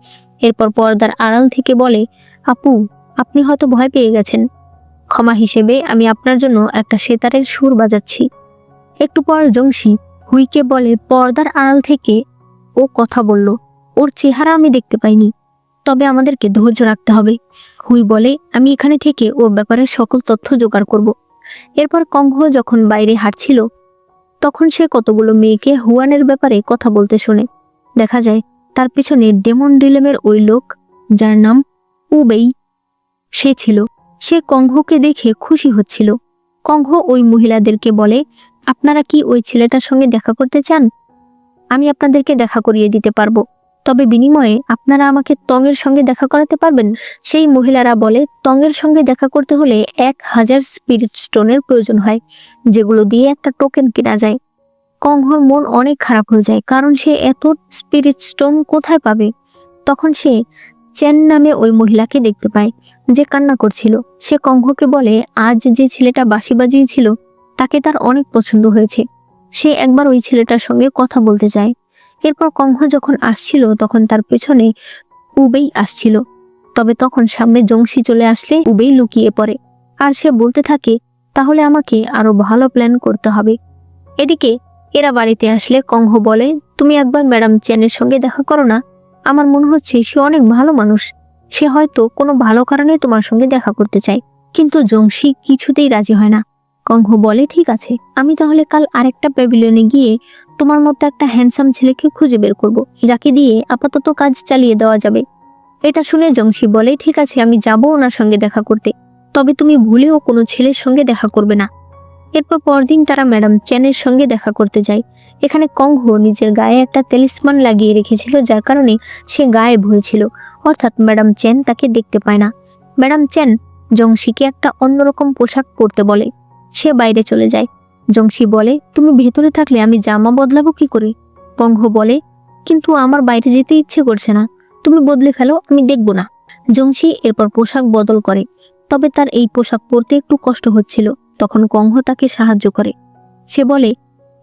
এরপর পর্দার আড়াল থেকে বলে, আপু, আপনি হয়তো ভয় পেয়ে গেছেন। ক্ষমা হিসেবে আমি আপনার জন্য একটা সেতারের সুর বাজাচ্ছি। একটু পর জংশি হুইকে বলে, পর্দার আড়াল থেকে ও কথা বলল, ওর চেহারা আমি দেখতে পাইনি, তবে আমাদেরকে ধৈর্য রাখতে হবে। হুই বলে, আমি এখানে থেকে ওর ব্যাপারে সকল তথ্য জোগাড় করব। এরপর কঙ্ঘ যখন বাইরে হাঁটছিল তখন সে কতগুলো মেয়েকে হুয়ানের ব্যাপারে কথা বলতে শোনে। দেখা যায় তার পিছনে ডেমন ডিলেমের ওই লোক, যার নাম উবেই, সে ছিল। সে কঙ্ঘকে দেখে খুশি হচ্ছিল। কঙ্ঘ ওই মহিলাদেরকে বলে, আপনারা কি ওই ছেলেটার সঙ্গে দেখা করতে চান? আমি আপনাদেরকে দেখা করিয়ে দিতে পারবো, তবে বিনিময়ে আপনারা আমাকে তংয়ের সঙ্গে দেখা করাতে পারবেন? সেই মহিলারা বলে, তংয়ের সঙ্গে দেখা করতে হলে 1000 স্পিরিট স্টোনের প্রয়োজন হয়, যেগুলো দিয়ে একটা টোকেন কেনা যায়। কঙ্ঘর মন অনেক খারাপ হয়ে যায়, কারণ সে এত স্পিরিট স্টোন কোথায় পাবে? তখন সে চেন নামে ওই মহিলাকে দেখতে পায়, যে কান্না করছিল। সে কঙ্ঘকে বলে, আজ যে ছেলেটা বাঁশি বাজিয়েছিল তাকে তার অনেক পছন্দ হয়েছে। সে একবার ওই ছেলেটার সঙ্গে কথা বলতে চায়। এরপর কঙ্ঘ যখন আসছিল তখন তার পেছনে উবেই আসছিল। তবে তখন সামনে জংশি চলে আসলে উবেই লুকিয়ে পড়ে, আর সে বলতে থাকে, তাহলে আমাকে আরো ভালো প্ল্যান করতে হবে। এদিকে এরা বাড়িতে আসলে কঙ্ঘ বলে, তুমি একবার ম্যাডাম চেনের সঙ্গে দেখা করো না? আমার মনে হচ্ছে সে অনেক ভালো মানুষ। সে হয়তো কোনো ভালো কারণে তোমার সঙ্গে দেখা করতে চায়। কিন্তু জংশি কিছুতেই রাজি হয় না। কঙ্ঘ বলে, ঠিক আছে, আমি তাহলে কাল আরেকটা প্যাভিলিয়নে গিয়ে তোমার মতো একটা হ্যান্ডসাম ছেলেকে খুঁজে বের করব, যাকে দিয়ে আপাতত কাজ চালিয়ে দেওয়া যাবে। এটা শুনে জংশি বলে, ঠিক আছে, আমি যাব ওনার সঙ্গে দেখা করতে, তবে তুমি ভুলেও কোনো ছেলের সঙ্গে দেখা করবে না। এরপর পরদিন তারা ম্যাডাম চেনের সঙ্গে দেখা করতে যায়। এখানে কংহো নিজের গায়ে একটা তেলিসমান লাগিয়ে রেখেছিল, যার কারণে সে গায়েব হয়েছিল, অর্থাৎ ম্যাডাম চেন তাকে দেখতে পায় না। ম্যাডাম চেন জংশিকে একটা অন্যরকম পোশাক পরতে বলে। সে বাইরে চলে যায়। জংশি বলে, তুমি ভেতরে থাকলে আমি জামা বদলাবো কি করে? কংহো বলে, কিন্তু আমার বাইরে যেতে ইচ্ছে করছে না, তুমি বদলে ফেলো, আমি দেখব না। জংশি এরপর পোশাক বদল করে, তবে তার এই পোশাক পরতে একটু কষ্ট হচ্ছিল। তখন কংহো তাকে সাহায্য করে। সে বলে,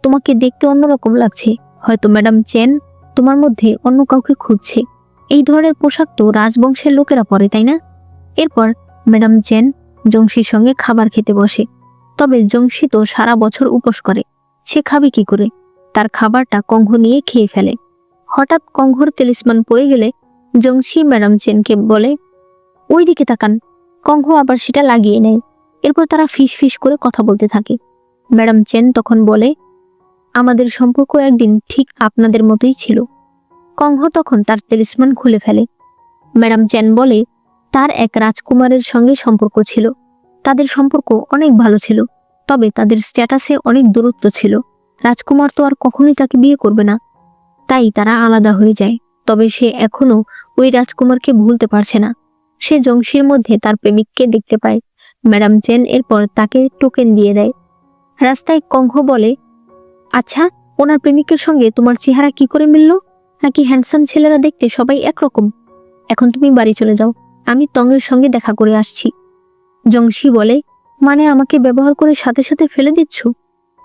তোমাকে দেখতে অন্যরকম লাগছে, হয়তো ম্যাডাম চেন তোমার মধ্যে অন্য কাউকে খুঁজছে। এই ধরনের পোশাক তো রাজবংশের লোকেরা পরে, তাই না? এরপর ম্যাডাম চেন জংশির সঙ্গে খাবার খেতে বসে। তবে জংশি তো সারা বছর উপোস করে, সে খাবে কি করে? তার খাবারটা কংহো নিয়ে খেয়ে ফেলে। হঠাৎ কংহোর তেলিসমান পড়ে গেলে জংশি ম্যাডাম চেনকে বলে, ওই দিকে তাকান। কংহো আবার সেটা লাগিয়ে নেয়। এরপর তারা ফিস ফিস করে কথা বলতে থাকে। ম্যাডাম চেন তখন বলে, আমাদের সম্পর্ক একদিন ঠিক আপনাদের মতোই ছিল। কংহো তখন তার তেলিসমান খুলে ফেলে। ম্যাডাম চেন বলে, তার এক রাজকুমারের সঙ্গে সম্পর্ক ছিল, তাদের সম্পর্ক অনেক ভালো ছিল, তবে তাদের স্ট্যাটাসে অনেক দূরত্ব ছিল। রাজকুমার তো আর কখনোই তাকে বিয়ে করবে না, তাই তারা আলাদা হয়ে যায়। তবে সে এখনো ওই রাজকুমারকে ভুলতে পারছে না। সে জংশির মধ্যে তার প্রেমিককে দেখতে পায়। ম্যাডাম চেন এরপর তাকে টোকেন দিয়ে দেয়। রাস্তায় কংহো বলে, আচ্ছা, ওনার প্রেমিকের সঙ্গে তোমার চেহারা কি করে মিলল? নাকি হ্যান্ডসাম ছেলেরা দেখতে সবাই একরকম? এখন তুমি বাড়ি চলে যাও, আমি তংয়ের সঙ্গে দেখা করে আসছি। জংশি বলে, মানে আমাকে ব্যবহার করে সাথে সাথে ফেলে দিচ্ছ?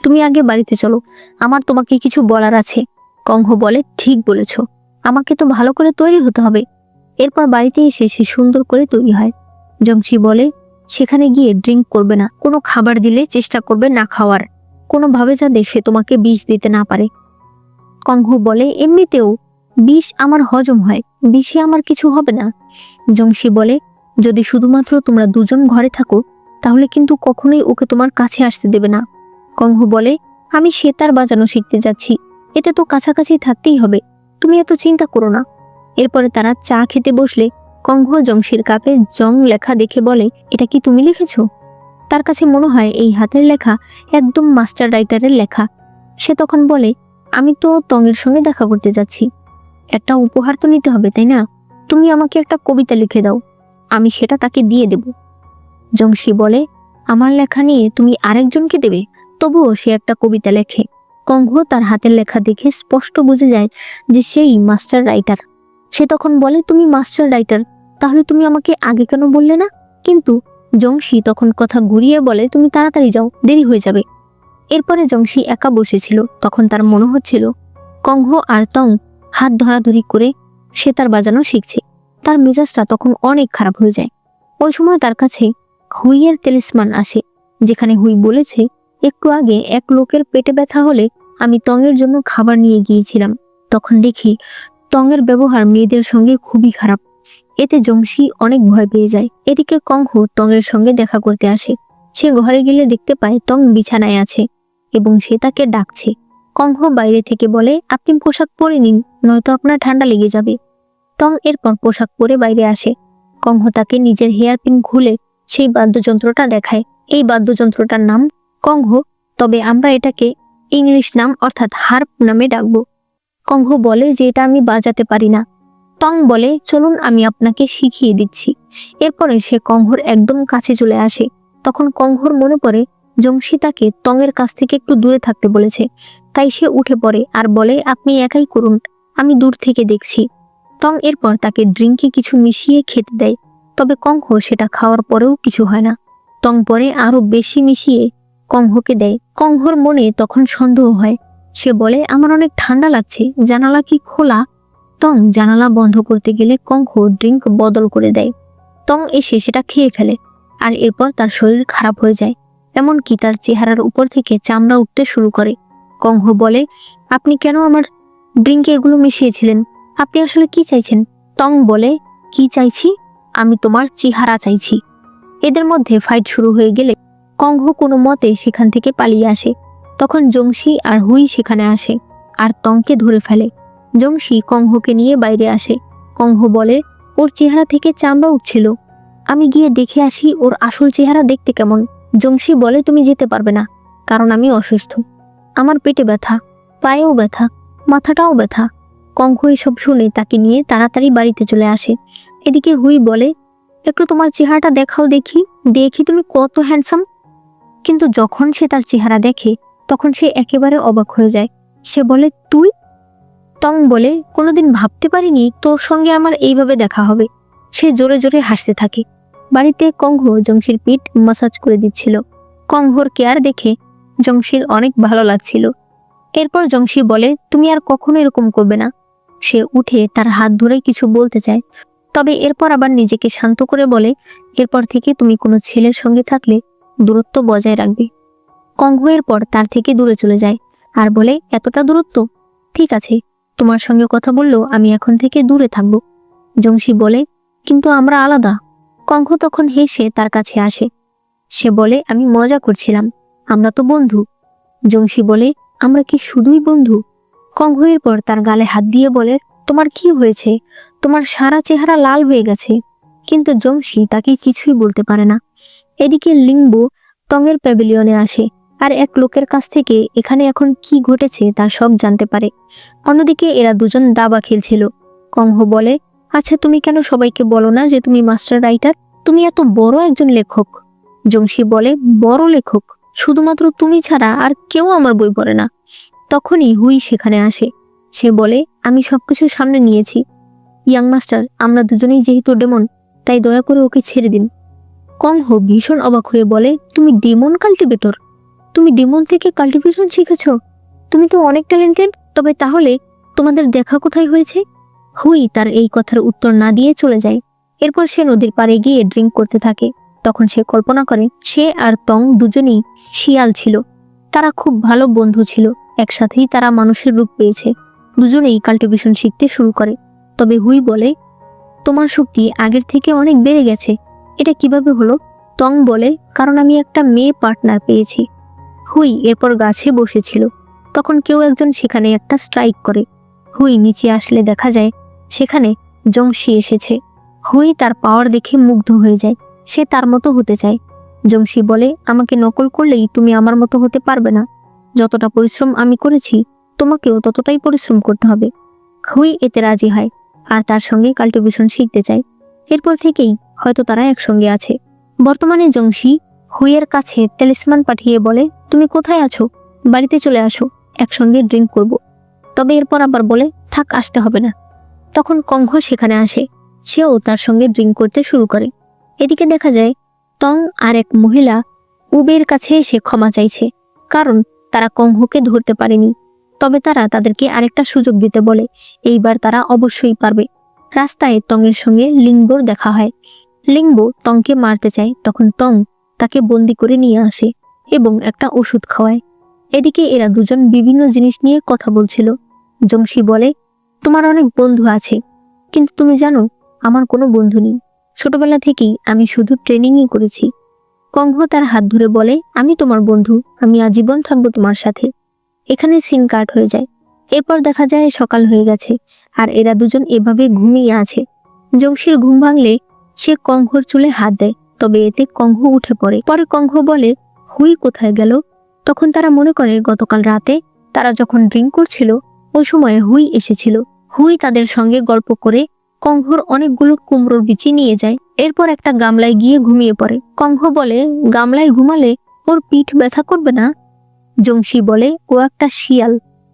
তুমি আগে বাড়িতে চলো, আমার তোমাকে কিছু বলার আছে। কংহো বলে, ঠিক বলেছ, আমাকে তো ভালো করে তৈরি হতে হবে। এরপর বাড়িতে এসে সে সুন্দর করে তৈরি হয়। জংশি বলে, সেখানে গিয়ে ড্রিঙ্ক করবে না, কোনো খাবার দিলে চেষ্টা করবে না খাওয়ার, কোনোভাবে যাতে সে তোমাকে বিষ দিতে না পারে। কংহো বলে, এমনিতেও বিষ আমার হজম হয়, বিষে আমার কিছু হবে না। জংশি বলে, যদি শুধুমাত্র তোমরা দুজন ঘরে থাকো তাহলে কিন্তু কখনোই ওকে তোমার কাছে আসতে দেবে না। কংহো বলে, আমি সেতার বাজানো শিখতে যাচ্ছি, এতে তো কাছাকাছি থাকতেই হবে, তুমি এত চিন্তা করো না। এরপরে তারা চা খেতে বসলে কংহো জংশির কাপে জং লেখা দেখে বলে, এটা কি তুমি লিখেছো? তার কাছে মনে হয় এই হাতের লেখা একদম মাস্টার রাইটারের লেখা। সে তখন বলে, আমি তো তংয়ের সঙ্গে দেখা করতে যাচ্ছি, একটা উপহার তো নিতে হবে, তাই না? তুমি আমাকে একটা কবিতা লিখে দাও, আমি সেটা তাকে দিয়ে দেব। জংশি বলে, আমার লেখা নিয়ে তুমি আরেকজনকে দেবে? তবুও সে একটা কবিতা লেখে। কংহো তার হাতের লেখা দেখে স্পষ্ট বুঝে যায় যে সেই মাস্টার রাইটার। সে তখন বলে, তুমি মাস্টার রাইটার, তাহলে তুমি আমাকে আগে কেন বললে না? কিন্তু জংশি তখন কথা ঘুরিয়ে বলে, তুমি তাড়াতাড়ি যাও, দেরি হয়ে যাবে। এরপরে জংশি একা বসেছিল, তখন তার মনে হচ্ছিল কংহো আর তং হাত ধরাধরি করে সেতার বাজানো শিখছে। তার মেজাজটা তখন অনেক খারাপ হয়ে যায়। ওই সময় তার কাছে হুইয়ের তেলিসমান আসে, যেখানে হুই বলেছে, একটু আগে এক লোকের পেটে ব্যথা হলে আমি তংয়ের জন্য খাবার নিয়ে গিয়েছিলাম, তখন দেখি তংয়ের ব্যবহার মেয়েদের সঙ্গে খুবই খারাপ। এতে জংশি অনেক ভয় পেয়ে যায়। এদিকে কংহো তংয়ের সঙ্গে দেখা করতে আসে। সে ঘরে গেলে দেখতে পায় তং বিছানায় আছে এবং সে তাকে ডাকছে। কংহো বাইরে থেকে বলে, আপনি পোশাক পরে নিন, নয়তো আপনার ঠান্ডা লেগে যাবে। তং এরপর পোশাক পরে বাইরে আসে। কংহো তাকে নিজের হেয়ারপিন খুলে সেই বাদ্যযন্ত্রটা দেখায়। এই বাদ্যযন্ত্রটার নাম কংহো, তবে আমরা এটাকে ইংলিশ নাম অর্থাৎ হার্প নামে ডাকবো। কংহো বলে যে এটা আমি বাজাতে পারি না। তং বলে, চলুন আমি আপনাকে শিখিয়ে দিচ্ছি। এরপরে সে কংহোর একদম কাছে চলে আসে। তখন কংহোর মনে পড়ে জংশি তাকে তংয়ের কাছ থেকে একটু দূরে থাকতে বলেছে, তাই সে উঠে পড়ে আর বলে, আপনি একাই করুন, আমি দূর থেকে দেখছি। তং এরপর তাকে ড্রিঙ্কে কিছু মিশিয়ে খেতে দেয়, তবে কংহো সেটা খাওয়ার পরেও কিছু হয় না। তং পরে আরো বেশি মিশিয়ে কংহোকে দেয়। কংহোর মনে তখন সন্দেহ হয়। সে বলে, আমার অনেক ঠান্ডা লাগছে, জানালা কি খোলা? তং জানালা বন্ধ করতে গেলে কংহো ড্রিঙ্ক বদল করে দেয়। তং এসে সেটা খেয়ে ফেলে আর এরপর তার শরীর খারাপ হয়ে যায়, এমনকি তার চেহারার উপর থেকে চামড়া উঠতে শুরু করে। কংহো বলে, আপনি কেন আমার ড্রিঙ্কে এগুলো মিশিয়েছিলেন? আপনি আসলে কি চাইছেন? তং বলে, কি চাইছি? আমি তোমার চেহারা চাইছি। এদের মধ্যে ফাইট শুরু হয়ে গেলে কংহো কোনো মতে সেখান থেকে পালিয়ে আসে। তখন জংশি আর হুই সেখানে আসে আর তংকে ধরে ফেলে। জংশি কংহোকে নিয়ে বাইরে আসে। কংহো বলে, ওর চেহারা থেকে চামড়া উঠছিল, আমি গিয়ে দেখে আসি ওর আসল চেহারা দেখতে কেমন। জংশি বলে, তুমি যেতে পারবে না, কারণ আমি অসুস্থ। আমার পেটে ব্যথা, পায়েও ব্যথা, মাথাটাও ব্যথা। কংহ এসব শুনে তাকে নিয়ে তাড়াতাড়ি বাড়িতে চলে আসে। এদিকে হুই বলে, একটু তোমার চেহারাটা দেখাও দেখি, দেখি তুমি কত হ্যান্ডসাম। কিন্তু যখন সে তার চেহারা দেখে তখন সে একেবারে অবাক হয়ে যায়। সে বলে, তুই? তং বলে, কোনোদিন ভাবতে পারিনি তোর সঙ্গে আমার এইভাবে দেখা হবে। সে জোরে জোরে হাসতে থাকে। বাড়িতে কংহ জংশির পিঠ মাসাজ করে দিচ্ছিল। কংহর কেয়ার দেখে জংশির অনেক ভালো লাগছিল। এরপর জংশি বলে, তুমি আর কখনো এরকম করবে না। সে উঠে তার হাত ধরে কিছু বলতে চায়, তবে এরপর আবার নিজেকে শান্ত করে বলে, এরপর থেকে তুমি কোনো ছেলের সঙ্গে থাকলে দূরত্ব বজায় রাখবে। কংহ এরপর তার থেকে দূরে চলে যায় আর বলে, এতটা দূরত্ব? ঠিক আছে, তোমার সঙ্গে কথা বললেও আমি এখন থেকে দূরে থাকব। জংশি বলে, কিন্তু আমরা আলাদা। কংহ তখন হেসে তার কাছে আসে। সে বলে, আমি মজা করছিলাম, আমরা তো বন্ধু। জংশি বলে, আমরা কি শুধুই বন্ধু? কংহ এরপর তার গালে হাত দিয়ে বলে, তোমার কি হয়েছে? তোমার সারা চেহারা লাল হয়ে গেছে। কিন্তু জংশি তাকে কিছুই বলতে পারে না। এদিকে লিংবো তংয়ের প্যাভিলিয়নে আসে আর এক লোকের কাছ থেকে এখানে এখন কি ঘটেছে তা সব জানতে পারে। অন্যদিকে এরা দুজন দাবা খেলছিল। কংহ বলে, আচ্ছা তুমি কেন সবাইকে বলো না যে তুমি মাস্টার রাইটার? তুমি এত বড় একজন লেখক। জংশি বলে, বড় লেখক? শুধুমাত্র তুমি ছাড়া আর কেউ আমার বই পড়ে না। তখনই হুই সেখানে আসে। সে বলে, আমি সবকিছু সামনে নিয়েছি ইয়াং মাস্টার, আমরা দুজনেই যেহেতু ডেমন, তাই দয়া করে ওকে ছেড়ে দিন। কংহ ভীষণ অবাক হয়ে বলে, তুমি ডেমন কাল্টিভেটর? তুমি ডেমন থেকে কাল্টিভেশন শিখেছ? তুমি তো অনেক ট্যালেন্টেড। তবে তাহলে তোমাদের দেখা কোথায় হয়েছে? হুই তার এই কথার উত্তর না দিয়ে চলে যায়। এরপর সে নদীর পাড়ে গিয়ে ড্রিঙ্ক করতে থাকে। তখন সে কল্পনা করে সে আর তং দুজনেই শিয়াল ছিল। তারা খুব ভালো বন্ধু ছিল। একসাথেই তারা মানুষের রূপ পেয়েছে। দুজনেই কাল্টিভেশন শিখতে শুরু করে। তবে হুই বলে, তোমার শক্তি আগের থেকে অনেক বেড়ে গেছে। এটা কিভাবে হলো? তং বলে, কারণ আমি একটা মেয়ে পার্টনার পেয়েছি। হুই এরপর গাছে বসেছিল। তখন কেউ একজন সেখানে একটা স্ট্রাইক করে। হুই নিচে আসলে দেখা যায় সেখানে জংশি এসেছে। হুই তার পাওয়ার দেখে মুগ্ধ হয়ে যায়। সে তার মতো হতে চায়। জংশি বলে, আমাকে নকল করলেই তুমি আমার মতো হতে পারবে না। যতটা পরিশ্রম আমি করেছি তোমাকেও ততটাই পরিশ্রম করতে হবে। হুই এতে রাজি হয় আর তার সঙ্গে কাল্টিভেশন শিখতে চায়। এরপর থেকেই হয়তো তারা একসঙ্গে আছে। বর্তমানে জংশি হুইয়ের কাছে টেলিসমান পাঠিয়ে বলে, তুমি কোথায় আছো? বাড়িতে চলে আসো, একসঙ্গে ড্রিঙ্ক করব। তবে এরপর আবার বলে, থাক, আসতে হবে না। তখন কংহ সেখানে আসে। সেও তার সঙ্গে ড্রিঙ্ক করতে শুরু করে। এদিকে দেখা যায় তং আর এক মহিলা উবের কাছে এসে ক্ষমা চাইছে, কারণ তারা কংহকে ধরতে পারেনি। তবে তারা তাদেরকে আরেকটা সুযোগ দিতে বলে। এইবার তারা অবশ্যই পারবে। রাস্তায় তংয়ের সঙ্গে লিংবোর দেখা হয়। লিংবো তংকে মারতে চায়। তখন তং তাকে বন্দি করে নিয়ে আসে এবং একটা ওষুধ খাওয়ায়। এদিকে এরা দুজন বিভিন্ন জিনিস নিয়ে কথা বলছিল। জংশি বলে, তোমার অনেক বন্ধু আছে, কিন্তু তুমি জানো আমার কোনো বন্ধু নেই। ছোটবেলা থেকেই আমি শুধু ট্রেনিংই করেছি। কংহ তার হাত ধরে বলে, আমি তোমার বন্ধু, আমি আজীবন থাকবো তোমার সাথে। এখানে সিন কাট হয়ে যায়। এরপর দেখা যায় সকাল হয়ে গেছে আর এরা দুজন এভাবে ঘুমিয়ে আছে। জংশির ঘুম ভাঙলে সে কংহর চুলে হাত দেয়, তবে এতে কংহ উঠে পড়ে। পরে কংহ বলে, হুই কোথায় গেল? তখন তারা মনে করে গতকাল রাতে তারা যখন ড্রিঙ্ক করছিল ওই সময় হুই এসেছিল। হুই তাদের সঙ্গে গল্প করে কংহর অনেকগুলো কুমড়োর বিচি নিয়ে যায়। এরপর একটা গামলায় গিয়ে ঘুমিয়ে পড়ে। কংহ বলে, গামলায় ঘুমালে ওর পিঠ ব্যথা করবে না? জংশি বলে, ও একটা শিয়াল,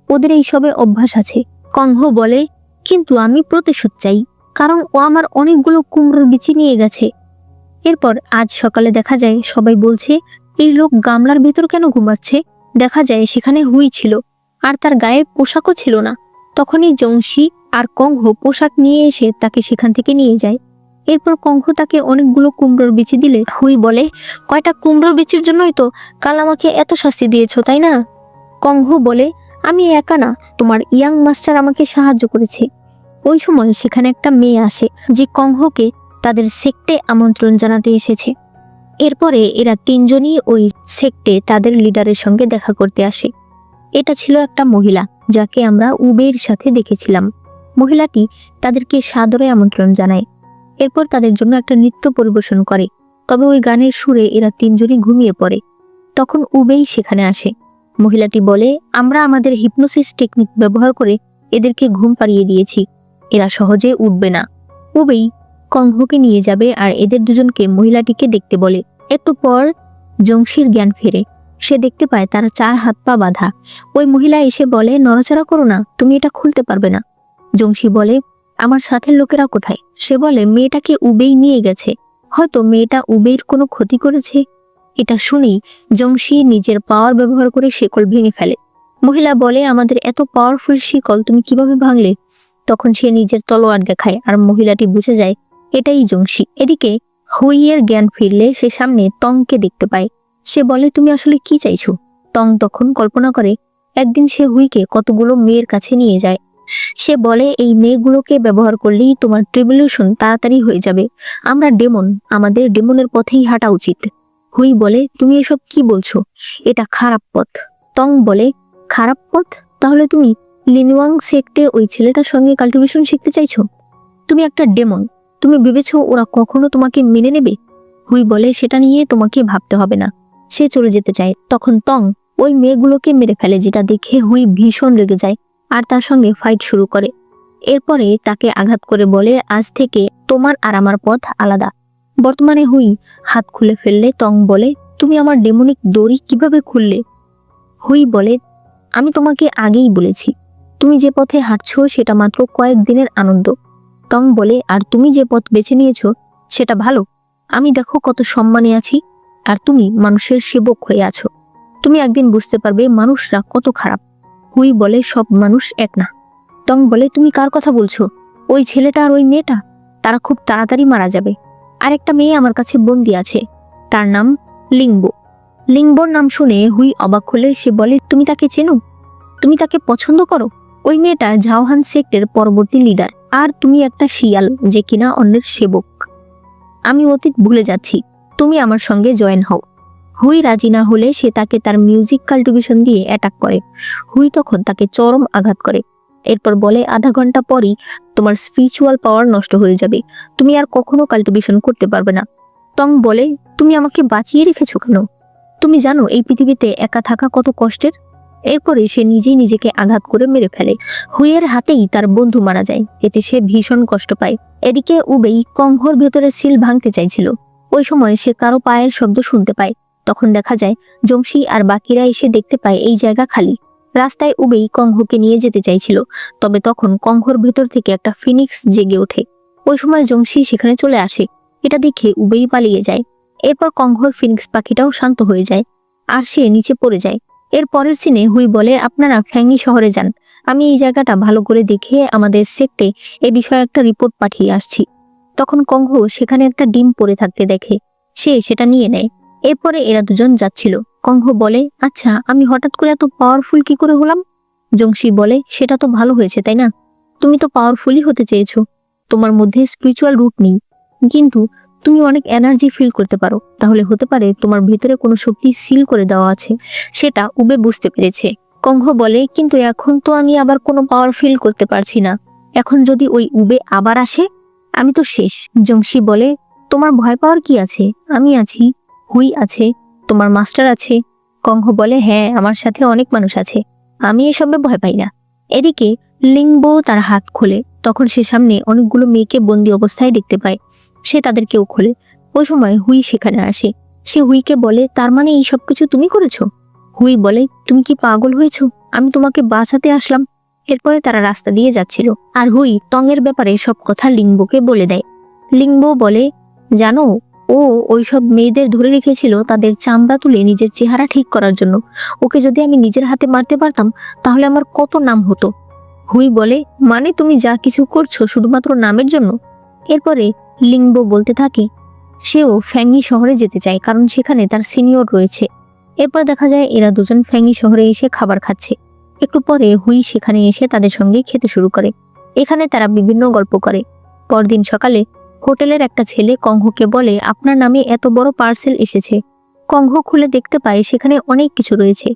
ওদের এইসবে অভ্যাস আছে। কংহ বলে, কিন্তু আমি প্রতিশোধ চাই, কারণ ও আমার অনেকগুলো কুমড়োর বিচি নিয়ে গেছে। এরপর আজ সকালে দেখা যায় সবাই বলছে, এই লোক গামলার ভেতর কেন ঘুমাচ্ছে? দেখা যায় সেখানে হুই ছিল আর তার গায়ে পোশাকও ছিল না। তখনই জংশি আর কংহ পোশাক নিয়ে এসে তাকে সেখান থেকে নিয়ে যায়। এরপর কংহ তাকে অনেকগুলো কুমড়োর বিচি দিলে হুই বলে, কয়টা কুমড়োর বিচির জন্যই তো কাল আমাকে এত শাস্তি দিয়েছো, তাই না? কংহ বলে, আমি একা না, তোমার ইয়াং মাস্টার আমাকে সাহায্য করেছে। ওই সময় সেখানে একটা মেয়ে আসে যে কংহকে তাদের সেক্টে আমন্ত্রণ জানাতে এসেছে। এরপরে এরা তিনজনই ওই সেক্টে তাদের লিডারের সঙ্গে দেখা করতে আসে। এটা ছিল একটা মহিলা যাকে আমরা উবের সাথে দেখেছিলাম। মহিলাটি তাদেরকে সাদরে আমন্ত্রণ জানায়। এরপর তাদের জন্য একটা নৃত্য পরিবেশন করে। তবে ওই গানের সুরে এরা তিনজনই ঘুমিয়ে পড়ে। তখন উবেই সেখানে আসে। মহিলাটি বলে, আমরা আমাদের হিপনোসিস টেকনিক ব্যবহার করে এদেরকে ঘুম পাড়িয়ে দিয়েছি, এরা সহজে উঠবে না। উবেই কংহোকে নিয়ে যাবে আর এদের দুজনকে মহিলাটিকে দেখতে বলে। একটু পর জংশির জ্ঞান ফেরে। সে দেখতে পায় তার 4 হাত পা বাঁধা। ওই মহিলা এসে বলে, নড়াচড়া করো না, তুমি এটা খুলতে পারবে না। জংশি বলে, আমার সাথের লোকেরা কোথায়? সে বলে, মেয়েটাকে উবেই নিয়ে গেছে, হয়তো মেয়েটা উবের কোনো ক্ষতি করেছে। এটা শুনেই জংশি নিজের পাওয়ার ব্যবহার করে শিকল ভেঙে ফেলে। মহিলা বলে, আমাদের এত পাওয়ারফুল শিকল তুমি কিভাবে ভাঙলে? তখন সে নিজের তলোয়ার দেখায় আর মহিলাটি বুঝে যায় এটাই জংশি। এদিকে হুইয়ের জ্ঞান ফিরলে সে সামনে তংকে দেখতে পায়। সে বলে, তুমি আসলে কি চাইছো? তং তখন কল্পনা করে একদিন সে হুইকে কতগুলো মেয়ের কাছে নিয়ে যায়। সে বলে, এই মেয়েগুলোকে ব্যবহার করলেই তোমার ট্রিবলিউশন তাড়াতাড়ি হয়ে যাবে। আমরা ডেমন, আমাদের ডেমনের পথেই হাঁটা উচিত। হুই বলে, তুমি এসব কি বলছো? এটা খারাপ পথ। তং বলে, খারাপ পথ? তাহলে তুমি লিনওয়াং সেক্টের ওই ছেলেটার সঙ্গে কাল্টিভেশন শিখতে চাইছো? তুমি একটা ডেমন, তুমি ভেবেছো ওরা কখনো তোমাকে মেনে নেবে? হুই বলে, সেটা নিয়ে তোমাকে ভাবতে হবে না। সে চলে যেতে চায়। তখন তং ওই মেয়েগুলোকে মেরে ফেলে, যেটা দেখে হুই ভীষণ রেগে যায় আর তার সঙ্গে ফাইট শুরু করে। এরপরে তাকে আঘাত করে বলে, আজ থেকে তোমার আর আমার পথ আলাদা। বর্তমানে হুই হাত খুলে ফেললে তং বলে, তুমি আমার ডেমনিক দড়ি কিভাবে খুললে? হুই বলে, আমি তোমাকে আগেই বলেছি, তুমি যে পথে হাঁটছো সেটা মাত্র কয়েক দিনের আনন্দ। তং বলে, আর তুমি যে পথ বেছে নিয়েছো সেটা ভালো। আমি দেখো কত সম্মানে আছি, আর তুমি মানুষের সেবক হয়ে আছো। তুমি একদিন বুঝতে পারবে মানুষরা কত খারাপ। হুই বলে, সব মানুষ এক না। তং বলে, তুমি কার কথা বলছো? ওই ছেলেটা আর ওই মেয়েটা, তারা খুব তাড়াতাড়ি মারা যাবে। আর একটা মেয়ে আমার কাছে বন্দি আছে, তার নাম লিংবো। লিংবোর নাম শুনে হুই অবাক হলে সে বলে, তুমি তাকে চেনো? তুমি তাকে পছন্দ করো? ওই মেয়েটা ঝাওহান সেক্টের পরবর্তী লিডার, আর তুমি একটা শিয়াল যে কিনা অন্যের সেবক। আমি অতীত ভুলে যাচ্ছি, তুমি আমার সঙ্গে জয়েন হও। হুই রাজি না হলে সে তাকে তার মিউজিক কাল্টিভেশন দিয়ে অ্যাটাক করে। হুই তখন তাকে চরম আঘাত করে। এরপর বলে, আধা ঘন্টা পরই তোমার স্পিরিচুয়াল পাওয়ার নষ্ট হয়ে যাবে, তুমি আর কখনো কাল্টিভেশন করতে পারবে না। তং বলে, তুমি আমাকে বাঁচিয়ে রেখেছো কেন? তুমি জানো এই পৃথিবীতে একা থাকা কত কষ্টের? এরপরে সে নিজেই নিজেকে আঘাত করে মেরে ফেলে। হুইয়ের হাতেই তার বন্ধু মারা যায়, এতে সে ভীষণ কষ্ট পায়। এদিকে উবেই কংহোর ভেতরে সিল ভাঙতে চাইছিল। ওই সময় সে কারো পায়ের শব্দ শুনতে পায়। তখন দেখা যায় জংশি আর বাকিরা এসে দেখতে পায় এই জায়গা খালি। রাস্তায় উবেই কংহোকে নিয়ে যেতে চাইছিল, তবে তখন কংহোর ভেতর থেকে একটা ফিনিক্স জেগে ওঠে। ওই সময় জংশি সেখানে চলে আসে। এটা দেখে উবেই পালিয়ে যায়। এরপর কংহোর ফিনিক্স পাখিটাও শান্ত হয়ে যায় আর সে নিচে পড়ে যায়। এর পরের সিনে হুই বলে, আপনারা ফ্যাংই শহরে যান, আমি এই জায়গাটা ভালো করে দেখে আমাদের সেক্টে এ বিষয়ে একটা রিপোর্ট পাঠিয়ে আসছি। তখন কংহো সেখানে একটা ডিম পড়ে থাকতে দেখে, সে সেটা নিয়ে নেয়। এরপরে এরা দুজন যাচ্ছিল। কংহো বলে, আচ্ছা আমি হঠাৎ করে এত পাওয়ারফুল কি করে হলাম? জংশি বলে, সেটা তো ভালো হয়েছে তাই না? তুমি তো পাওয়ারফুলই হতে চেয়েছো, তোমার মধ্যে স্পিরিচুয়াল রুট নেই, কিন্তু তুমি অনেক এনার্জি ফিল করতে পারো। তাহলে হতে পারে তোমার ভিতরে কোনো শক্তি সিল করে দেওয়া আছে। সেটা উবে বুঝতে পেরেছে। কংহো বলে, কিন্তু এখন তো আমি আবার কোনো পাওয়ার ফিল করতে পারছি না। এখন যদি ওই উবে আবার আসে, আমি তো শেষ। জংশি বলে, তোমার ভয় পাওয়ার কি আছে? আমি আছি, হুই আছে, তোমার মাস্টার আছে। কংহো বলে, হ্যাঁ আমার সাথে অনেক মানুষ আছে, আমি এসবে ভয় পাই না। এদিকে লিংবো তার হাত খোলে। তখন সে সামনে অনেকগুলো মেয়েকে বন্দি অবস্থায় দেখতে পায়। সে তাদেরকেও খোলে। ওই সময় হুই সেখানে আসে। সে হুইকে বলে, তার মানে এই সব কিছু তুমি করেছো? হুই বলে, তুমি কি পাগল হয়েছো? আমি তোমাকে বাঁচাতে আসলাম। এরপরে তারা রাস্তা দিয়ে যাচ্ছিল আর হুই তংয়ের ব্যাপারে সব কথা লিংবোকে বলে দেয়। লিংবো বলে, জানো ও ওইসব মেয়েদের ধরে রেখেছিল তাদের চামড়া তুলে নিজের চেহারা ঠিক করার জন্য। ওকে যদি আমি নিজের হাতে মারতে পারতাম তাহলে আমার কত নাম হতো। হুই বলে, মানে তুমি যা কিছু করছো শুধুমাত্র নামের জন্য? এরপরে লিংবো বলতে থাকে সেও ফ্যাংই শহরে যেতে চায়, কারণ সেখানে তার সিনিয়র রয়েছে। এরপর দেখা যায় এরা দুজন ফ্যাংই শহরে এসে খাবার খাচ্ছে। একটু পরে হুই সেখানে এসে তাদের সঙ্গে খেতে শুরু করে। এখানে তারা বিভিন্ন গল্প করে। পরদিন সকালে হোটেলের একটা ছেলে কংহোকে বলে, আপনার নামে এত বড় পার্সেল এসেছে। কংহো খুলে দেখতে পায় সেখানে অনেক কিছু রয়েছে।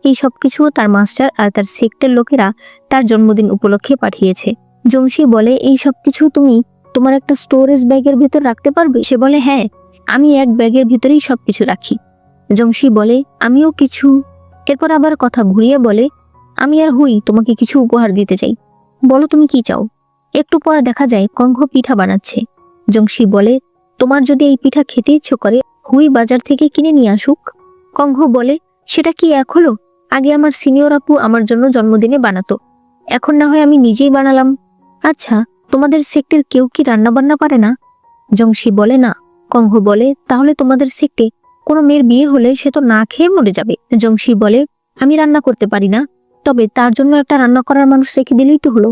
এই সব কিছু তার মাস্টার আর তার সেক্টের লোকেরা তার জন্মদিন উপলক্ষে পাঠিয়েছে। জংশি বলে, এই সব কিছু তুমি তোমার একটা স্টোরেজ ব্যাগের ভিতর রাখতে পারবে? সে বলে, হ্যাঁ আমি এক ব্যাগের ভিতরেই সবকিছু রাখি। জংশি বলে আমিও কিছু। এরপর আবার কথা ঘুরিয়ে বলে আমি আর হুই তোমাকে কিছু উপহার দিতে চাই, বলো তুমি কি চাও। একটু পর দেখা যায় কংঘ পিঠা বানাচ্ছে। জংশি বলে তোমার যদি এই পিঠা খেতে ইচ্ছে করে হুই বাজার থেকে কিনে নিয়ে আসুক। কংঘ বলে সেটা কি এক হলো, আগে আমার সিনিয়র আপু আমার জন্য জন্মদিনে বানাতো, এখন না হয় আমি নিজেই বানালাম। আচ্ছা, তোমাদের সেক্টের কেউ কি রান্না বান্না পারে না? জংশি বলে না। কংঘ বলে তাহলে তোমাদের সেক্টে কোনো মেয়ের বিয়ে হলে সে তো না খেয়ে মরে যাবে। জংশি বলে আমি রান্না করতে পারি না, তবে তার জন্য একটা রান্না করার মানুষ রেখে দিলেই তো হলো।